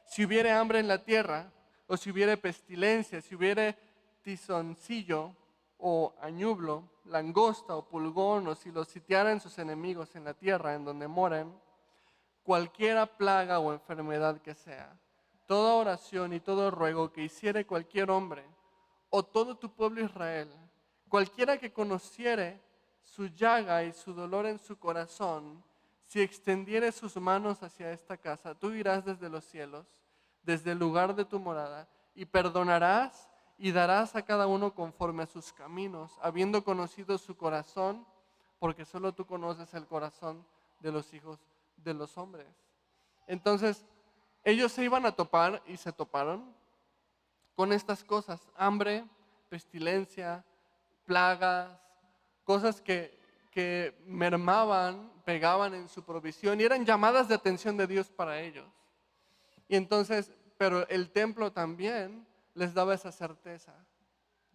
si hubiere hambre en la tierra, o si hubiere pestilencia, si hubiere tizoncillo o añublo, langosta o pulgón, o si los sitiaran sus enemigos en la tierra en donde moran, cualquiera plaga o enfermedad que sea, toda oración y todo ruego que hiciere cualquier hombre o todo tu pueblo Israel, cualquiera que conociere su llaga y su dolor en su corazón, si extendiere sus manos hacia esta casa, tú irás desde los cielos, desde el lugar de tu morada, y perdonarás y darás a cada uno conforme a sus caminos, habiendo conocido su corazón, porque solo tú conoces el corazón de los hijos de los hombres. Entonces, ellos se iban a topar y se toparon con estas cosas: hambre, pestilencia, plagas, cosas que mermaban, pegaban en su provisión y eran llamadas de atención de Dios para ellos. Y entonces, pero el templo también les daba esa certeza: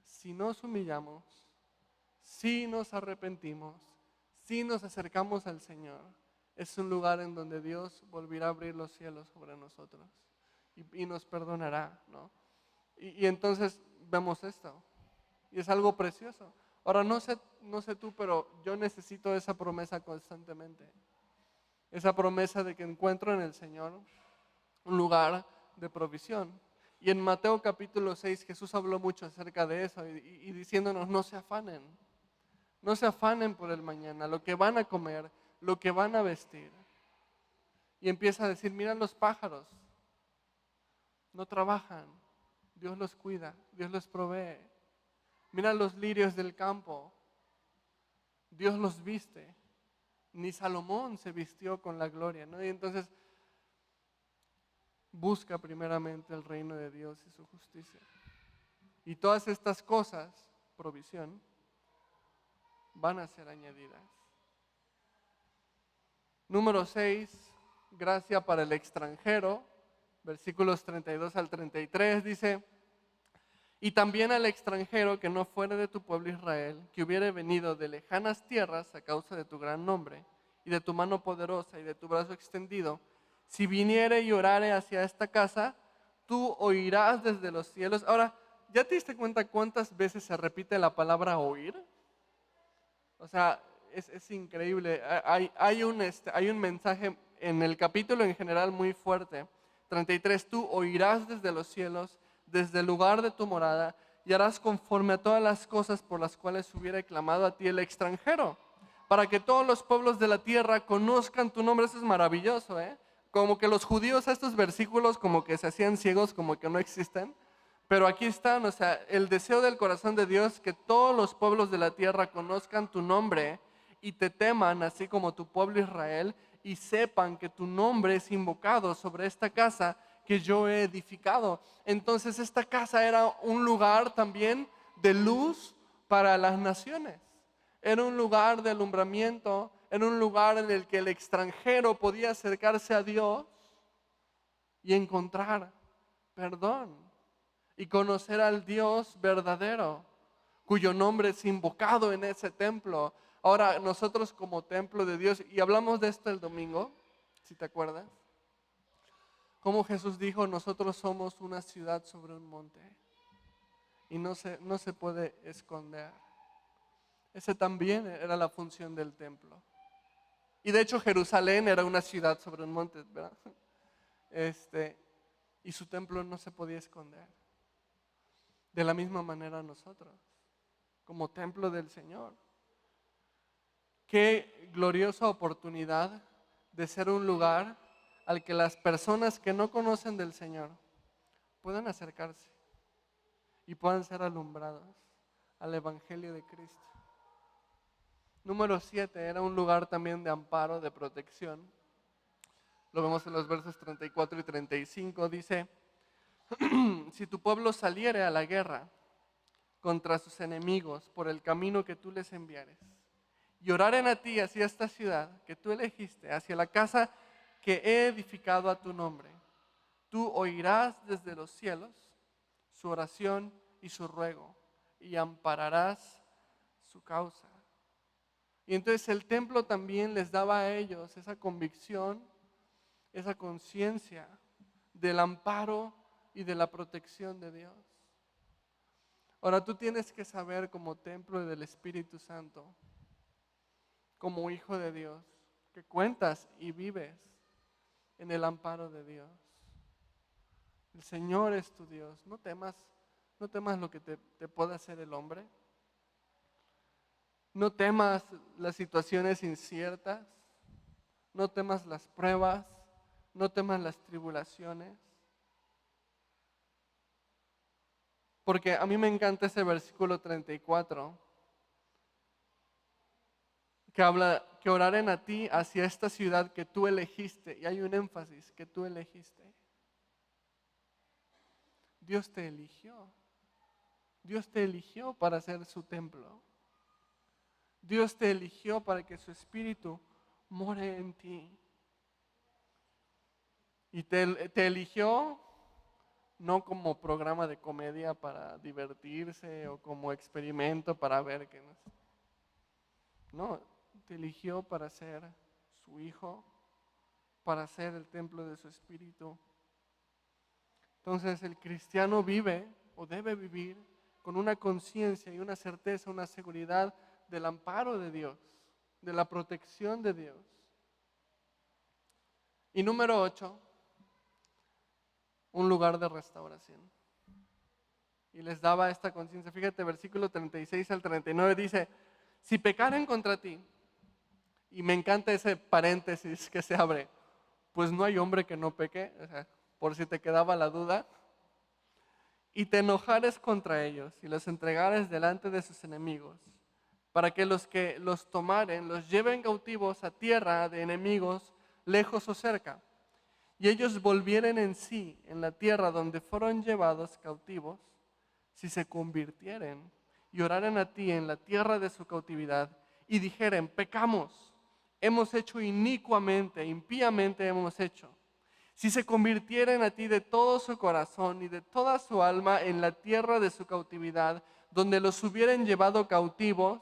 si nos humillamos, si nos arrepentimos, si nos acercamos al Señor, es un lugar en donde Dios volverá a abrir los cielos sobre nosotros y nos perdonará, ¿no? Y entonces vemos esto, y es algo precioso. Ahora, no sé tú, pero yo necesito esa promesa constantemente. Esa promesa de que encuentro en el Señor un lugar de provisión. Y en Mateo capítulo 6 Jesús habló mucho acerca de eso y diciéndonos: no se afanen por el mañana, lo que van a comer, lo que van a vestir. Y empieza a decir: mira los pájaros, no trabajan, Dios los cuida, Dios los provee. Mira los lirios del campo, Dios los viste. Ni Salomón se vistió con la gloria, ¿no? Y entonces busca primeramente el reino de Dios y su justicia. Y todas estas cosas, provisión, van a ser añadidas. Número 6, gracia para el extranjero. Versículos 32 al 33 dice: y también al extranjero que no fuere de tu pueblo Israel, que hubiere venido de lejanas tierras a causa de tu gran nombre, y de tu mano poderosa y de tu brazo extendido, si viniere y orare hacia esta casa, tú oirás desde los cielos. Ahora, ¿ya te diste cuenta cuántas veces se repite la palabra oír? O sea, es increíble. Hay un mensaje en el capítulo en general muy fuerte. 33, tú oirás desde los cielos, desde el lugar de tu morada, y harás conforme a todas las cosas por las cuales hubiera clamado a ti el extranjero, para que todos los pueblos de la tierra conozcan tu nombre. Eso es maravilloso, ¿eh? Como que los judíos a estos versículos como que se hacían ciegos, como que no existen. Pero aquí están, o sea, el deseo del corazón de Dios, que todos los pueblos de la tierra conozcan tu nombre y te teman, así como tu pueblo Israel, y sepan que tu nombre es invocado sobre esta casa que yo he edificado. Entonces esta casa era un lugar también de luz para las naciones. Era un lugar de alumbramiento, era un lugar en el que el extranjero podía acercarse a Dios y encontrar perdón y conocer al Dios verdadero, cuyo nombre es invocado en ese templo. Ahora, nosotros como templo de Dios, y hablamos de esto el domingo, si te acuerdas, como Jesús dijo: nosotros somos una ciudad sobre un monte y no se puede esconder. Esa también era la función del templo. Y de hecho Jerusalén era una ciudad sobre un monte, ¿verdad? Y su templo no se podía esconder. De la misma manera nosotros, como templo del Señor. Qué gloriosa oportunidad de ser un lugar al que las personas que no conocen del Señor puedan acercarse y puedan ser alumbrados al Evangelio de Cristo. Número 7, era un lugar también de amparo, de protección. Lo vemos en los versos 34 y 35. Dice: si tu pueblo saliere a la guerra contra sus enemigos por el camino que tú les enviares, y oraren a ti hacia esta ciudad que tú elegiste, hacia la casa que he edificado a tu nombre, tú oirás desde los cielos su oración y su ruego, y ampararás su causa. Y entonces el templo también les daba a ellos esa convicción, esa conciencia del amparo y de la protección de Dios. Ahora, tú tienes que saber, como templo del Espíritu Santo, como hijo de Dios, que cuentas y vives en el amparo de Dios. El Señor es tu Dios. No temas lo que te pueda hacer el hombre. No temas las situaciones inciertas. no temas las pruebas, no temas las tribulaciones. Porque a mí me encanta ese versículo 34, que habla que oraren a ti hacia esta ciudad que tú elegiste. Y hay un énfasis, que tú elegiste. Dios te eligió. Dios te eligió para ser su templo. Dios te eligió para que su espíritu more en ti. Y te eligió no como programa de comedia para divertirse o como experimento para ver que no, te eligió para ser su hijo, para ser el templo de su espíritu. Entonces el cristiano vive o debe vivir con una conciencia y una certeza, una seguridad del amparo de Dios, de la protección de Dios. Y número 8, un lugar de restauración. Y les daba esta conciencia. Fíjate, versículo 36 al 39 dice, si pecaren contra ti, y me encanta ese paréntesis que se abre, pues no hay hombre que no peque, o sea, por si te quedaba la duda, y te enojares contra ellos y los entregares delante de sus enemigos, para que los tomaren, los lleven cautivos a tierra de enemigos, lejos o cerca, y ellos volvieren en sí en la tierra donde fueron llevados cautivos, si se convirtieren y oraren a ti en la tierra de su cautividad, y dijeren, pecamos, hemos hecho inicuamente, impíamente hemos hecho. Si se convirtieren a ti de todo su corazón y de toda su alma en la tierra de su cautividad, donde los hubieren llevado cautivos,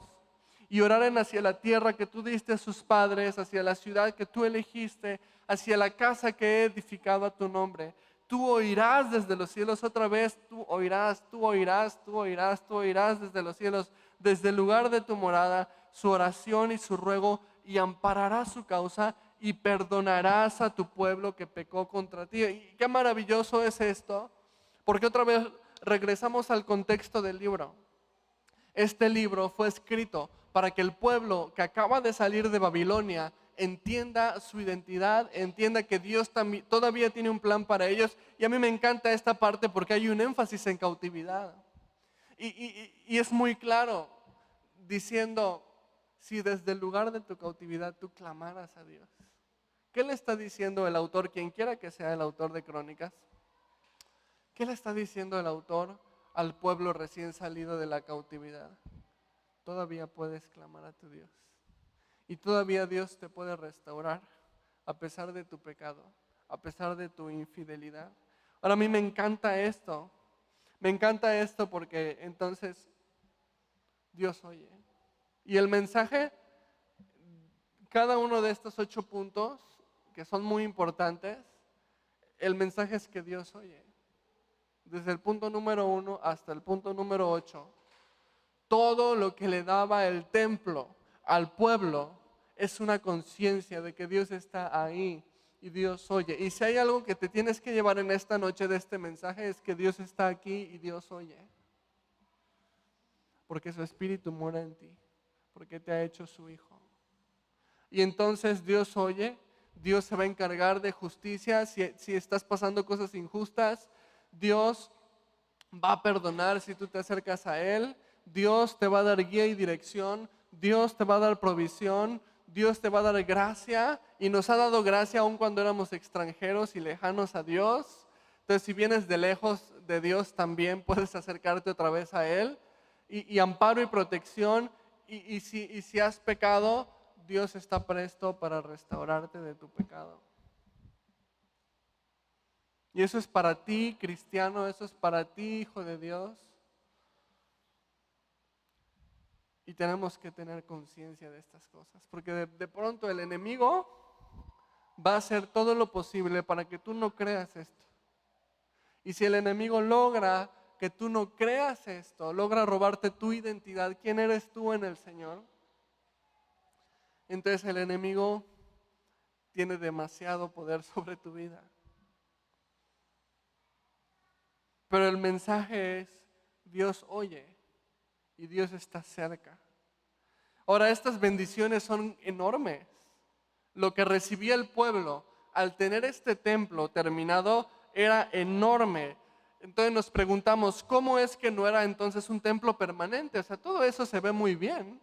y oraren hacia la tierra que tú diste a sus padres, hacia la ciudad que tú elegiste, hacia la casa que he edificado a tu nombre, tú oirás desde los cielos otra vez, tú oirás desde los cielos, desde el lugar de tu morada, su oración y su ruego, y ampararás su causa y perdonarás a tu pueblo que pecó contra ti. Y qué maravilloso es esto, porque otra vez regresamos al contexto del libro. Este libro fue escrito para que el pueblo que acaba de salir de Babilonia entienda su identidad, entienda que Dios todavía tiene un plan para ellos. Y a mí me encanta esta parte porque hay un énfasis en cautividad. Y es muy claro, diciendo, si desde el lugar de tu cautividad tú clamaras a Dios. ¿Qué le está diciendo el autor, quien quiera que sea el autor de Crónicas? ¿Qué le está diciendo el autor al pueblo recién salido de la cautividad? Todavía puedes clamar a tu Dios. Y todavía Dios te puede restaurar a pesar de tu pecado, a pesar de tu infidelidad. Ahora a mí me encanta esto. Me encanta esto porque entonces Dios oye. Y el mensaje, cada uno de estos 8 puntos, que son muy importantes, el mensaje es que Dios oye. Desde el punto número 1 hasta el punto número 8, todo lo que le daba el templo al pueblo es una conciencia de que Dios está ahí y Dios oye. Y si hay algo que te tienes que llevar en esta noche de este mensaje, es que Dios está aquí y Dios oye. Porque su espíritu mora en ti, porque te ha hecho su hijo. Y entonces Dios oye, Dios se va a encargar de justicia. Si estás pasando cosas injustas, Dios va a perdonar si tú te acercas a Él. Dios te va a dar guía y dirección. Dios te va a dar provisión. Dios te va a dar gracia. Y nos ha dado gracia aun cuando éramos extranjeros y lejanos a Dios. Entonces, si vienes de lejos de Dios, también puedes acercarte otra vez a Él. Y amparo y protección. Y si has pecado, Dios está presto para restaurarte de tu pecado. Y eso es para ti, cristiano, eso es para ti, hijo de Dios. Y tenemos que tener conciencia de estas cosas, porque de pronto el enemigo va a hacer todo lo posible para que tú no creas esto. Y si el enemigo logra que tú no creas esto, logra robarte tu identidad, quién eres tú en el Señor, entonces el enemigo tiene demasiado poder sobre tu vida. Pero el mensaje es, Dios oye y Dios está cerca. Ahora, estas bendiciones son enormes. Lo que recibía el pueblo al tener este templo terminado era enorme. Entonces nos preguntamos, ¿cómo es que no era entonces un templo permanente? O sea, todo eso se ve muy bien.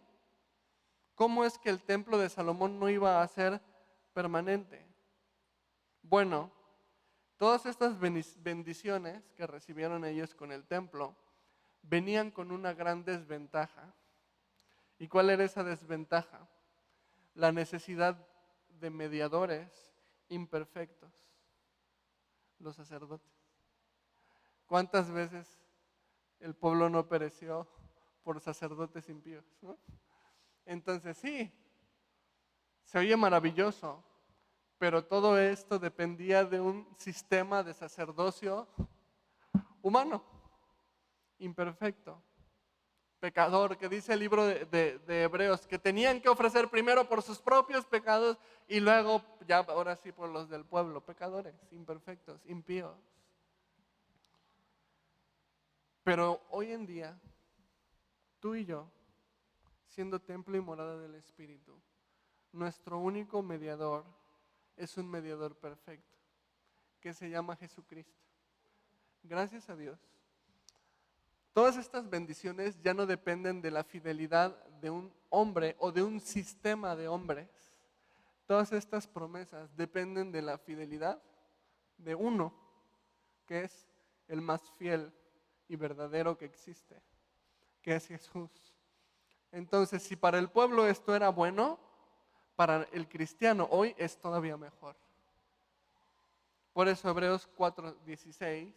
¿Cómo es que el templo de Salomón no iba a ser permanente? Bueno, todas estas bendiciones que recibieron ellos con el templo venían con una gran desventaja. ¿Y cuál era esa desventaja? La necesidad de mediadores imperfectos, los sacerdotes. ¿Cuántas veces el pueblo no pereció por sacerdotes impíos, ¿no? Entonces sí, se oye maravilloso, pero todo esto dependía de un sistema de sacerdocio humano, imperfecto, pecador, que dice el libro de Hebreos, que tenían que ofrecer primero por sus propios pecados y luego, ya ahora sí, por los del pueblo, pecadores, imperfectos, impíos. Pero hoy en día, tú y yo, siendo templo y morada del Espíritu, nuestro único mediador es un mediador perfecto, que se llama Jesucristo. Gracias a Dios. Todas estas bendiciones ya no dependen de la fidelidad de un hombre o de un sistema de hombres. Todas estas promesas dependen de la fidelidad de uno, que es el más fiel y verdadero que existe, que es Jesús. Entonces, si para el pueblo esto era bueno, para el cristiano hoy es todavía mejor. Por eso Hebreos 4:16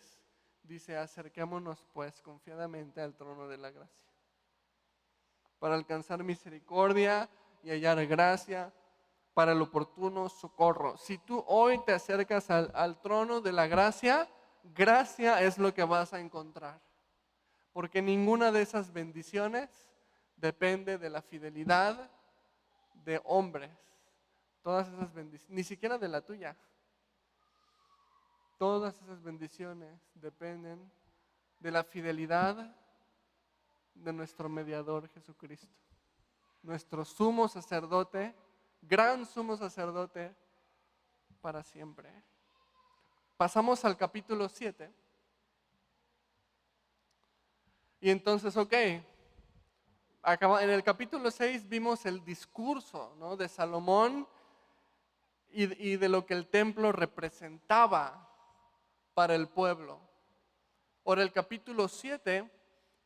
dice: acerquémonos pues confiadamente al trono de la gracia, para alcanzar misericordia y hallar gracia para el oportuno socorro. Si tú hoy te acercas al trono de la gracia, gracia es lo que vas a encontrar. Porque ninguna de esas bendiciones depende de la fidelidad de hombres. Todas esas bendiciones, ni siquiera de la tuya. Todas esas bendiciones dependen de la fidelidad de nuestro mediador Jesucristo. Nuestro sumo sacerdote, gran sumo sacerdote para siempre. Pasamos al capítulo 7. Y entonces, en el capítulo 6 vimos el discurso, ¿no?, de Salomón y de lo que el templo representaba para el pueblo. Ahora el capítulo 7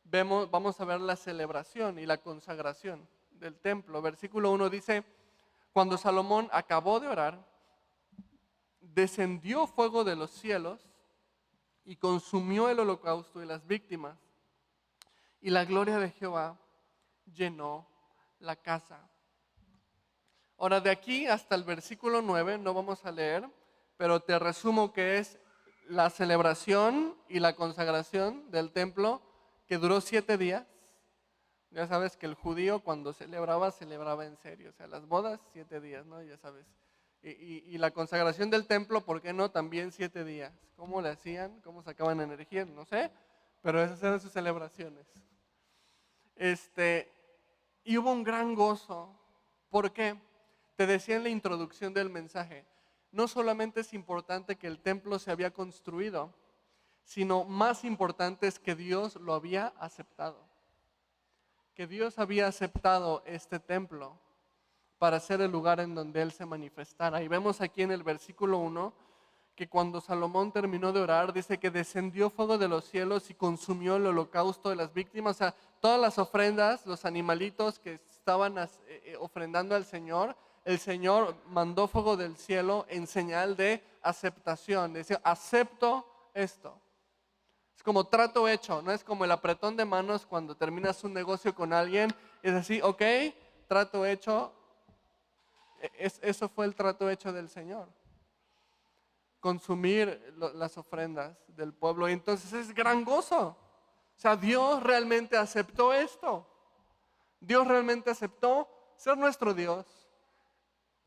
vamos a ver la celebración y la consagración del templo. Versículo 1 dice: cuando Salomón acabó de orar, descendió fuego de los cielos y consumió el holocausto y las víctimas, y la gloria de Jehová llenó la casa. Ahora, de aquí hasta el versículo 9 no vamos a leer, pero te resumo que es la celebración y la consagración del templo, que duró 7 días. Ya sabes que el judío cuando celebraba en serio, o sea, las bodas 7 días, ¿no? Ya sabes. Y la consagración del templo, ¿por qué no? También 7 días. ¿Cómo le hacían? ¿Cómo sacaban energía? No sé, pero esas eran sus celebraciones. Y hubo un gran gozo. ¿Por qué? Te decía en la introducción del mensaje, no solamente es importante que el templo se había construido, sino más importante es que Dios lo había aceptado. Que Dios había aceptado este templo para ser el lugar en donde Él se manifestara. Y vemos aquí en el versículo 1 que cuando Salomón terminó de orar, dice que descendió fuego de los cielos y consumió el holocausto de las víctimas. O sea, todas las ofrendas, los animalitos que estaban ofrendando al Señor, el Señor mandó fuego del cielo en señal de aceptación. Decía: acepto esto. Es como trato hecho, no es como el apretón de manos cuando terminas un negocio con alguien. Es así, ok, trato hecho. Eso fue el trato hecho del Señor. Consumir las ofrendas del pueblo. Y entonces es gran gozo. O sea, Dios realmente aceptó esto. Dios realmente aceptó ser nuestro Dios,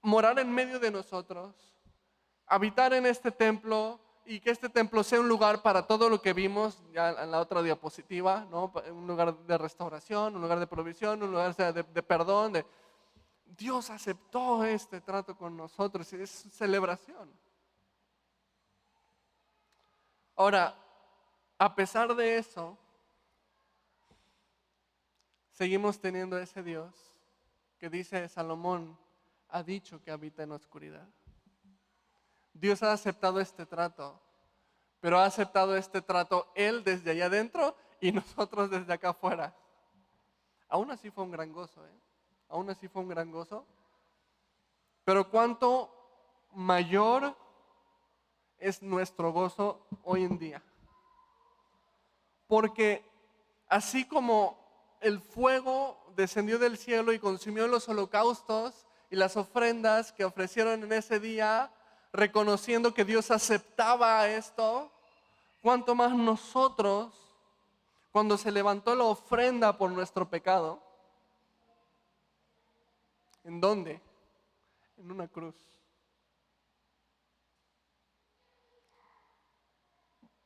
morar en medio de nosotros, habitar en este templo, y que este templo sea un lugar para todo lo que vimos ya en la otra diapositiva, ¿no? Un lugar de restauración, un lugar de provisión, un lugar de perdón, Dios aceptó este trato con nosotros, es celebración. Ahora, a pesar de eso, seguimos teniendo ese Dios que dice Salomón, ha dicho que habita en oscuridad. Dios ha aceptado este trato, pero ha aceptado este trato Él desde allá adentro y nosotros desde acá afuera. Aún así fue un gran gozo, Aún así fue un gran gozo. Pero cuánto mayor es nuestro gozo hoy en día. Porque así como el fuego descendió del cielo y consumió los holocaustos y las ofrendas que ofrecieron en ese día, reconociendo que Dios aceptaba esto, cuánto más nosotros, cuando se levantó la ofrenda por nuestro pecado, ¿en dónde? En una cruz.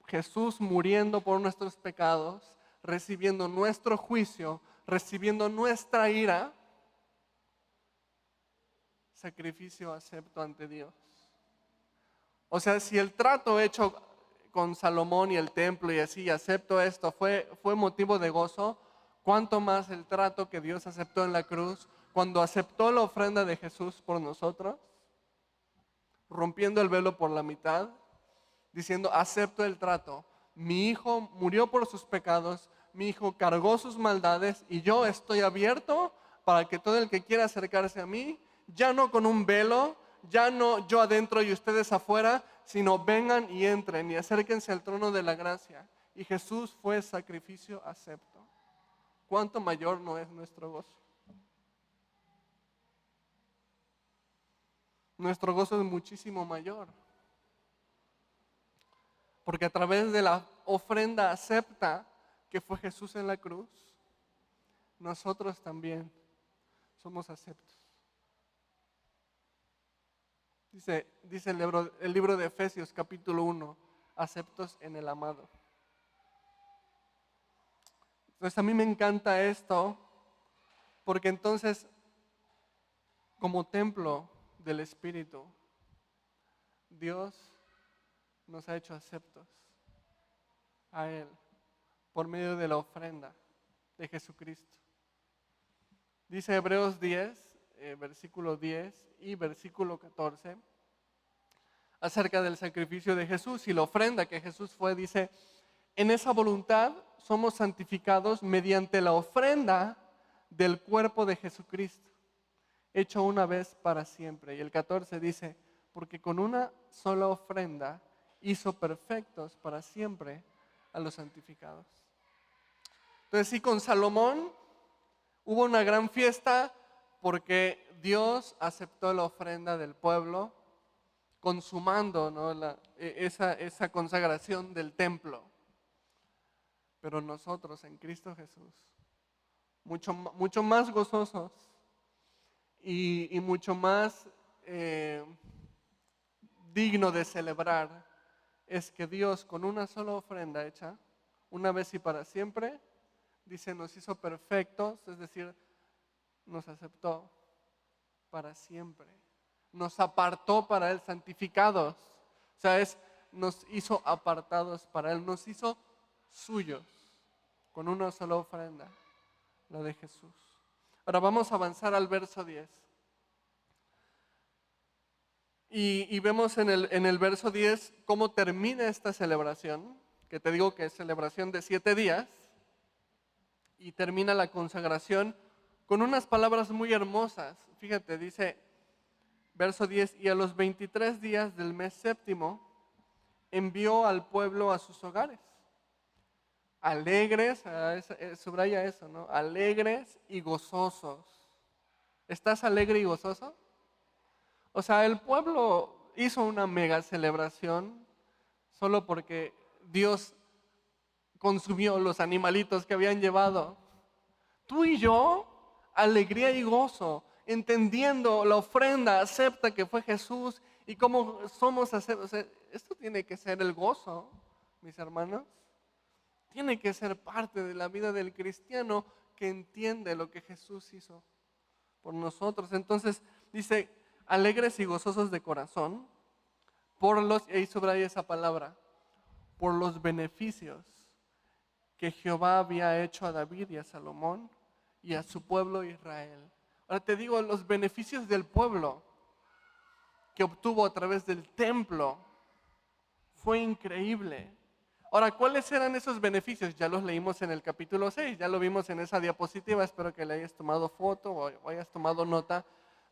Jesús muriendo por nuestros pecados, recibiendo nuestro juicio, recibiendo nuestra ira, sacrificio acepto ante Dios. O sea, si el trato hecho con Salomón y el templo y así, acepto esto, fue motivo de gozo, ¿cuánto más el trato que Dios aceptó en la cruz cuando aceptó la ofrenda de Jesús por nosotros, rompiendo el velo por la mitad, diciendo, acepto el trato, mi hijo murió por sus pecados, mi hijo cargó sus maldades y yo estoy abierto para que todo el que quiera acercarse a mí, ya no con un velo, ya no yo adentro y ustedes afuera, sino vengan y entren y acérquense al trono de la gracia. Y Jesús fue sacrificio acepto. ¿Cuánto mayor no es nuestro gozo? Nuestro gozo es muchísimo mayor. Porque a través de la ofrenda acepta que fue Jesús en la cruz, nosotros también somos aceptos. Dice el libro de Efesios capítulo 1, aceptos en el amado. Entonces a mí me encanta esto, porque entonces como templo del Espíritu, Dios nos ha hecho aceptos a Él por medio de la ofrenda de Jesucristo. Dice Hebreos 10, versículo 10 y versículo 14, acerca del sacrificio de Jesús y la ofrenda que Jesús fue, dice, en esa voluntad somos santificados mediante la ofrenda del cuerpo de Jesucristo, hecho una vez para siempre. Y el 14 dice, porque con una sola ofrenda hizo perfectos para siempre a los santificados. Entonces sí, con Salomón hubo una gran fiesta porque Dios aceptó la ofrenda del pueblo, consumando, ¿no? esa consagración del templo. Pero nosotros en Cristo Jesús, mucho más gozosos y mucho más digno de celebrar, es que Dios con una sola ofrenda hecha, una vez y para siempre, dice, nos hizo perfectos, es decir, nos aceptó para siempre, nos apartó para Él, santificados, o sea, nos hizo apartados para Él, nos hizo suyos, con una sola ofrenda, la de Jesús. Ahora vamos a avanzar al verso 10. Y vemos en el verso 10 cómo termina esta celebración, que te digo que es celebración de 7 días, y termina la consagración con unas palabras muy hermosas. Fíjate, dice, verso 10, y a los 23 días del mes séptimo, envió al pueblo a sus hogares, alegres, subraya eso, ¿no? Alegres y gozosos. ¿Estás alegre y gozoso? O sea, el pueblo hizo una mega celebración solo porque Dios consumió los animalitos que habían llevado. Tú y yo, alegría y gozo, entendiendo la ofrenda, acepta que fue Jesús y cómo somos aceptos. O sea, esto tiene que ser el gozo, mis hermanos. Tiene que ser parte de la vida del cristiano que entiende lo que Jesús hizo por nosotros. Entonces dice, alegres y gozosos de corazón, y ahí subraya esa palabra, por los beneficios que Jehová había hecho a David y a Salomón y a su pueblo Israel. Ahora te digo, los beneficios del pueblo que obtuvo a través del templo fue increíble. Ahora, ¿cuáles eran esos beneficios? Ya los leímos en el capítulo 6, ya lo vimos en esa diapositiva, espero que le hayas tomado foto o hayas tomado nota.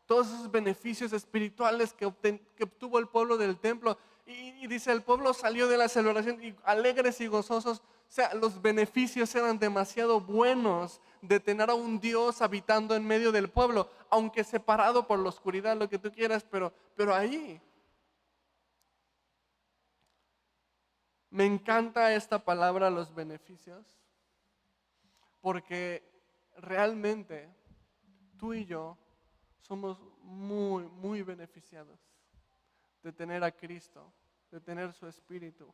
Todos esos beneficios espirituales que obtuvo el pueblo del templo. Y dice, el pueblo salió de la celebración y alegres y gozosos. O sea, los beneficios eran demasiado buenos de tener a un Dios habitando en medio del pueblo, aunque separado por la oscuridad, lo que tú quieras, pero ahí. Me encanta esta palabra, los beneficios, porque realmente tú y yo somos muy, muy beneficiados de tener a Cristo, de tener su Espíritu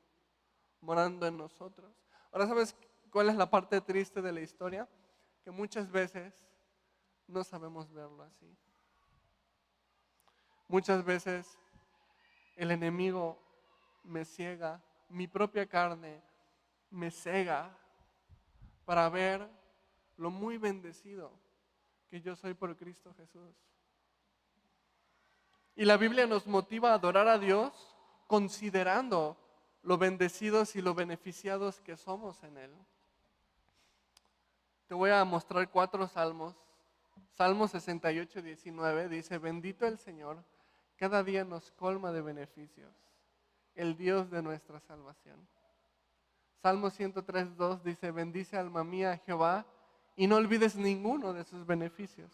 morando en nosotros. Ahora, ¿sabes cuál es la parte triste de la historia? Que muchas veces no sabemos verlo así. Muchas veces el enemigo me ciega, mi propia carne me cega para ver lo muy bendecido que yo soy por Cristo Jesús. Y la Biblia nos motiva a adorar a Dios considerando lo bendecidos y lo beneficiados que somos en Él. Te voy a mostrar 4 salmos. Salmo 68, 19 dice, bendito el Señor, cada día nos colma de beneficios, el Dios de nuestra salvación. Salmo 103, 2 dice, bendice alma mía a Jehová y no olvides ninguno de sus beneficios.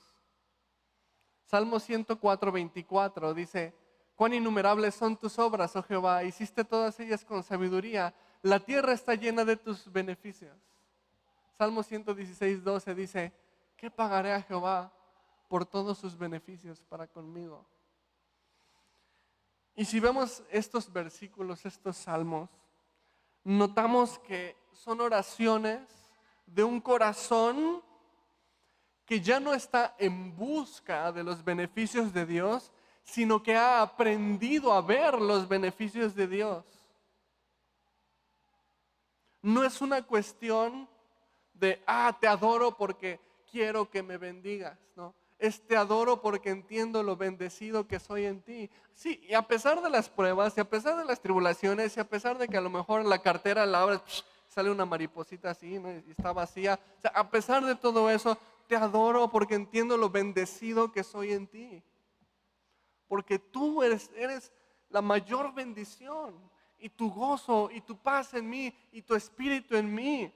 Salmo 104, 24 dice, cuán innumerables son tus obras, oh Jehová, hiciste todas ellas con sabiduría, la tierra está llena de tus beneficios. Salmo 116, 12 dice, ¿qué pagaré a Jehová por todos sus beneficios para conmigo? Y si vemos estos versículos, estos salmos, notamos que son oraciones de un corazón que ya no está en busca de los beneficios de Dios, sino que ha aprendido a ver los beneficios de Dios. No es una cuestión de, te adoro porque quiero que me bendigas, ¿no? Te adoro porque entiendo lo bendecido que soy en ti. Sí, y a pesar de las pruebas, y a pesar de las tribulaciones, y a pesar de que a lo mejor la cartera la abres, sale una mariposita así, ¿no? Y está vacía. O sea, a pesar de todo eso, te adoro porque entiendo lo bendecido que soy en ti. Porque tú eres la mayor bendición, y tu gozo, y tu paz en mí, y tu espíritu en mí.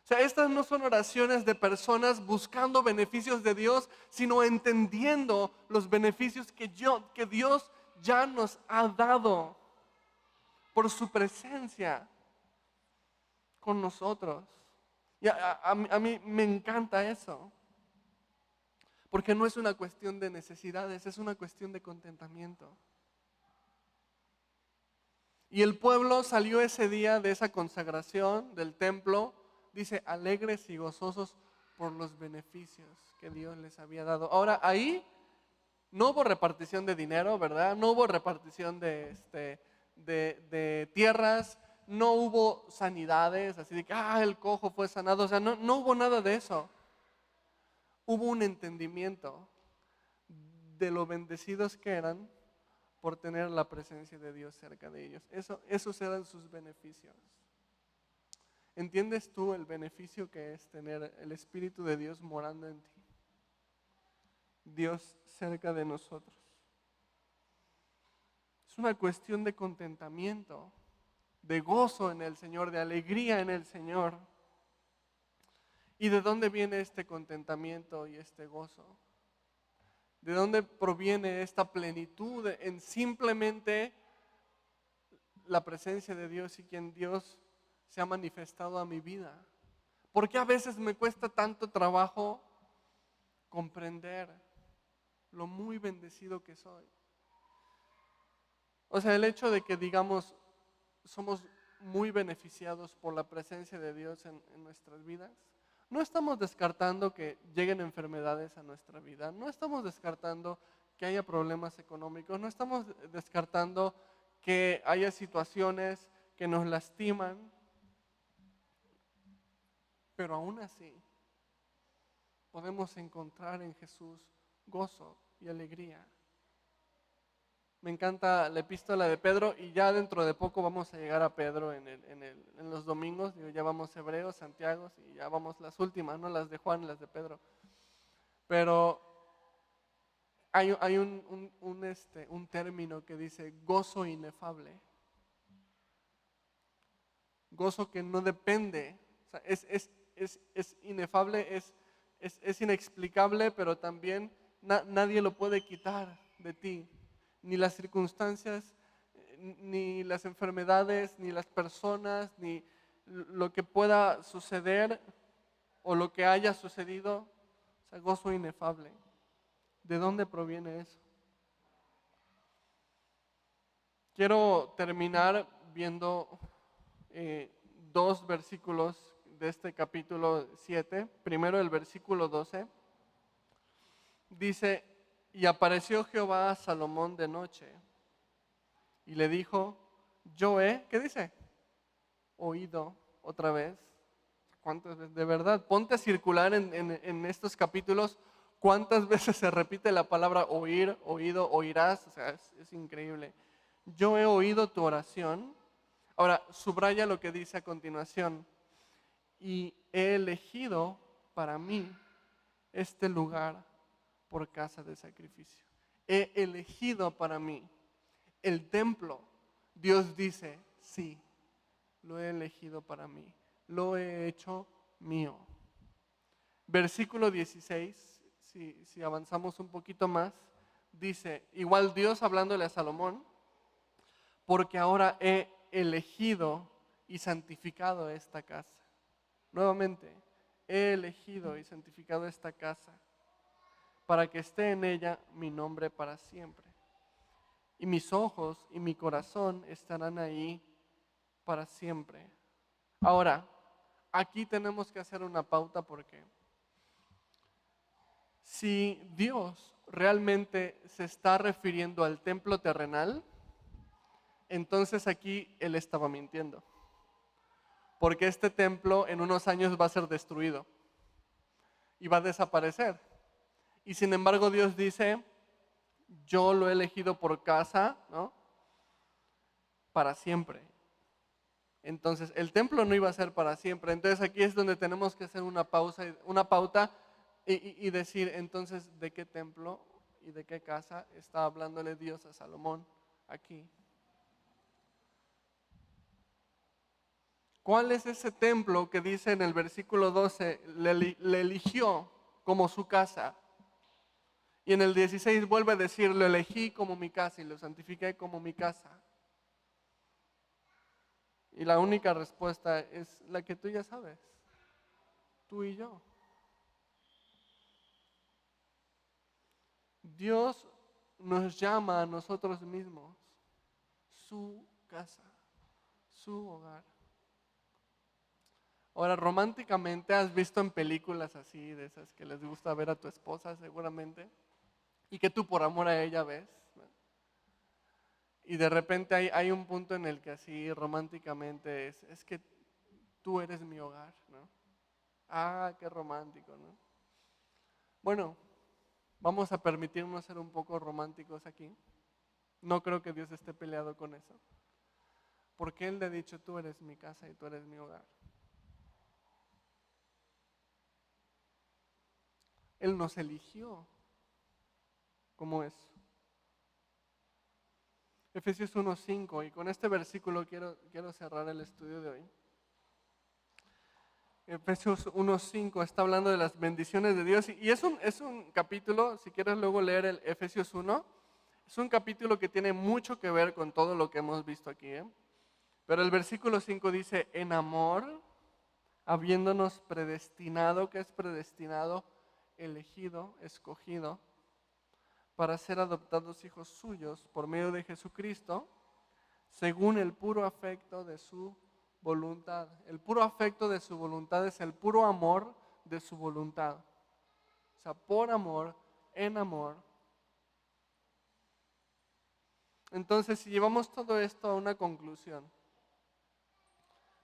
O sea, estas no son oraciones de personas buscando beneficios de Dios, sino entendiendo los beneficios que Dios ya nos ha dado por su presencia con nosotros. Y a mí me encanta eso, porque no es una cuestión de necesidades, es una cuestión de contentamiento. Y el pueblo salió ese día de esa consagración del templo, dice, alegres y gozosos por los beneficios que Dios les había dado. Ahora, ahí no hubo repartición de dinero, ¿verdad? No hubo repartición de tierras, no hubo sanidades, así de que, el cojo fue sanado. O sea, no hubo nada de eso. Hubo un entendimiento de lo bendecidos que eran por tener la presencia de Dios cerca de ellos. Esos eran sus beneficios. ¿Entiendes tú el beneficio que es tener el Espíritu de Dios morando en ti? Dios cerca de nosotros. Es una cuestión de contentamiento, de gozo en el Señor, de alegría en el Señor. ¿Y de dónde viene este contentamiento y este gozo? ¿De dónde proviene esta plenitud en simplemente la presencia de Dios y quien Dios se ha manifestado a mi vida? ¿Por qué a veces me cuesta tanto trabajo comprender lo muy bendecido que soy? O sea, el hecho de que digamos somos muy beneficiados por la presencia de Dios en nuestras vidas, No estamos descartando que lleguen enfermedades a nuestra vida, no estamos descartando que haya problemas económicos, no estamos descartando que haya situaciones que nos lastiman, pero aún así podemos encontrar en Jesús gozo y alegría. Me encanta la epístola de Pedro y ya dentro de poco vamos a llegar a Pedro en los domingos. Ya vamos Hebreos, Santiago y ya vamos las últimas, no las de Juan, las de Pedro. Pero hay un término que dice gozo inefable. Gozo que no depende, o sea, es inefable, es inexplicable, pero también nadie lo puede quitar de ti. Ni las circunstancias, ni las enfermedades, ni las personas, ni lo que pueda suceder o lo que haya sucedido. O sea, gozo inefable. ¿De dónde proviene eso? Quiero terminar viendo 2 versículos de este capítulo 7. Primero el versículo 12. Dice: y apareció Jehová a Salomón de noche y le dijo: yo he, ¿qué dice? Oído otra vez. ¿Cuántas veces? De verdad, ponte a circular en estos capítulos cuántas veces se repite la palabra oír, oído, oirás. O sea, es increíble. Yo he oído tu oración. Ahora, subraya lo que dice a continuación. Y he elegido para mí este lugar por casa de sacrificio. He elegido para mí el templo. Dios dice, sí, lo he elegido para mí, lo he hecho mío. Versículo 16, si avanzamos un poquito más, dice, igual Dios hablándole a Salomón, porque ahora he elegido y santificado esta casa. Nuevamente, he elegido y santificado esta casa para que esté en ella mi nombre para siempre. Y mis ojos y mi corazón estarán ahí para siempre. Ahora, aquí tenemos que hacer una pauta porque si Dios realmente se está refiriendo al templo terrenal, entonces aquí Él estaba mintiendo. Porque este templo en unos años va a ser destruido y va a desaparecer. Y sin embargo Dios dice, yo lo he elegido por casa, ¿no? Para siempre. Entonces el templo no iba a ser para siempre. Entonces aquí es donde tenemos que hacer una pauta y decir, entonces, ¿de qué templo y de qué casa está hablándole Dios a Salomón aquí? ¿Cuál es ese templo que dice en el versículo 12, le eligió como su casa? Y en el 16 vuelve a decir, lo elegí como mi casa y lo santifiqué como mi casa. Y la única respuesta es la que tú ya sabes, tú y yo. Dios nos llama a nosotros mismos su casa, su hogar. Ahora, románticamente, has visto en películas así, de esas que les gusta ver a tu esposa seguramente, y que tú por amor a ella ves, ¿no? Y de repente hay un punto en el que así románticamente es que tú eres mi hogar, ¿no? Ah, qué romántico, ¿no? Bueno, vamos a permitirnos ser un poco románticos aquí. No creo que Dios esté peleado con eso. Porque Él le ha dicho, tú eres mi casa y tú eres mi hogar. Él nos eligió como es. Efesios 1:5, y con este versículo quiero cerrar el estudio de hoy. Efesios 1:5 está hablando de las bendiciones de Dios y es un capítulo, si quieres luego leer el Efesios 1, es un capítulo que tiene mucho que ver con todo lo que hemos visto aquí, ¿eh? Pero el versículo 5 dice, en amor, habiéndonos predestinado, ¿qué es predestinado? Elegido, escogido, para ser adoptados hijos suyos por medio de Jesucristo, según el puro afecto de su voluntad. El puro afecto de su voluntad es el puro amor de su voluntad. O sea, por amor, en amor. Entonces, si llevamos todo esto a una conclusión,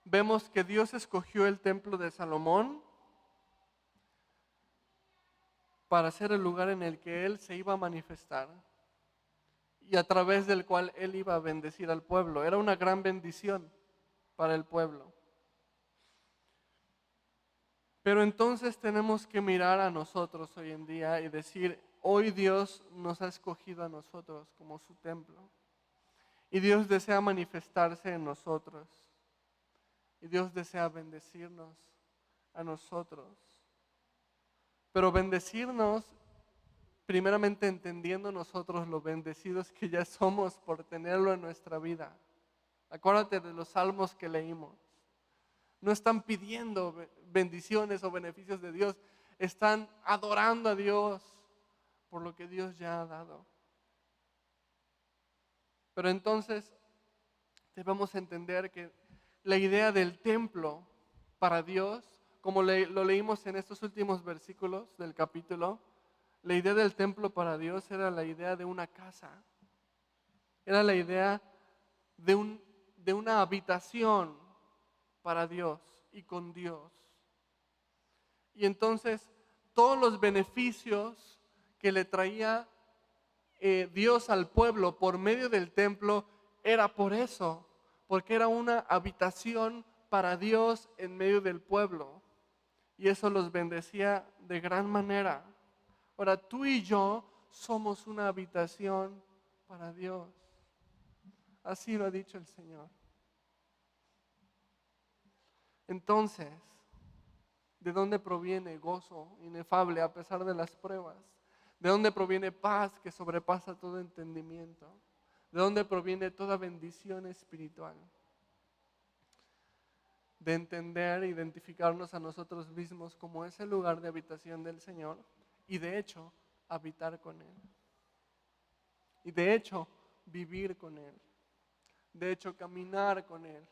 vemos que Dios escogió el templo de Salomón para ser el lugar en el que Él se iba a manifestar y a través del cual Él iba a bendecir al pueblo. Era una gran bendición para el pueblo. Pero entonces tenemos que mirar a nosotros hoy en día y decir, hoy Dios nos ha escogido a nosotros como su templo. Y Dios desea manifestarse en nosotros. Y Dios desea bendecirnos a nosotros. Pero bendecirnos, primeramente entendiendo nosotros lo bendecidos que ya somos por tenerlo en nuestra vida. Acuérdate de los salmos que leímos. No están pidiendo bendiciones o beneficios de Dios. Están adorando a Dios por lo que Dios ya ha dado. Pero entonces debemos entender que la idea del templo para Dios, como lo leímos en estos últimos versículos del capítulo, la idea del templo para Dios era la idea de una casa. Era la idea de una habitación para Dios y con Dios. Y entonces todos los beneficios que le traía Dios al pueblo por medio del templo era por eso, porque era una habitación para Dios en medio del pueblo. Y eso los bendecía de gran manera. Ahora tú y yo somos una habitación para Dios. Así lo ha dicho el Señor. Entonces, ¿de dónde proviene gozo inefable a pesar de las pruebas? ¿De dónde proviene paz que sobrepasa todo entendimiento? ¿De dónde proviene toda bendición espiritual? De entender e identificarnos a nosotros mismos como ese lugar de habitación del Señor y de hecho habitar con Él. Y de hecho vivir con Él. De hecho caminar con Él.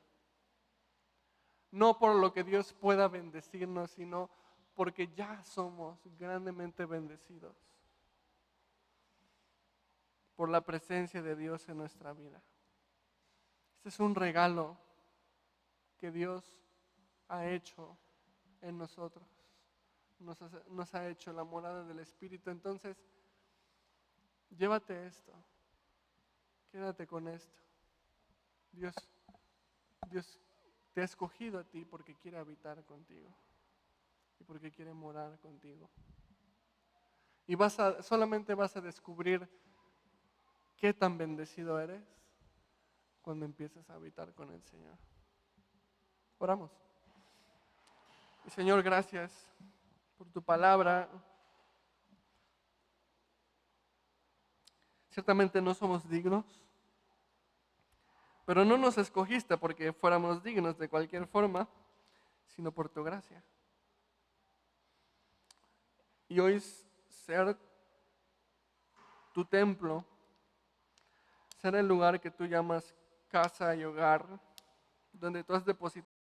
No por lo que Dios pueda bendecirnos, sino porque ya somos grandemente bendecidos por la presencia de Dios en nuestra vida. Este es un regalo que Dios ha hecho en nosotros. Nos ha hecho la morada del Espíritu. Entonces, llévate esto. Quédate con esto. Dios te ha escogido a ti porque quiere habitar contigo y porque quiere morar contigo. Y solamente vas a descubrir qué tan bendecido eres cuando empieces a habitar con el Señor. Oramos. Y Señor, gracias por tu palabra. Ciertamente no somos dignos, pero no nos escogiste porque fuéramos dignos de cualquier forma, sino por tu gracia. Y hoy ser tu templo, ser el lugar que tú llamas casa y hogar, donde tú has depositado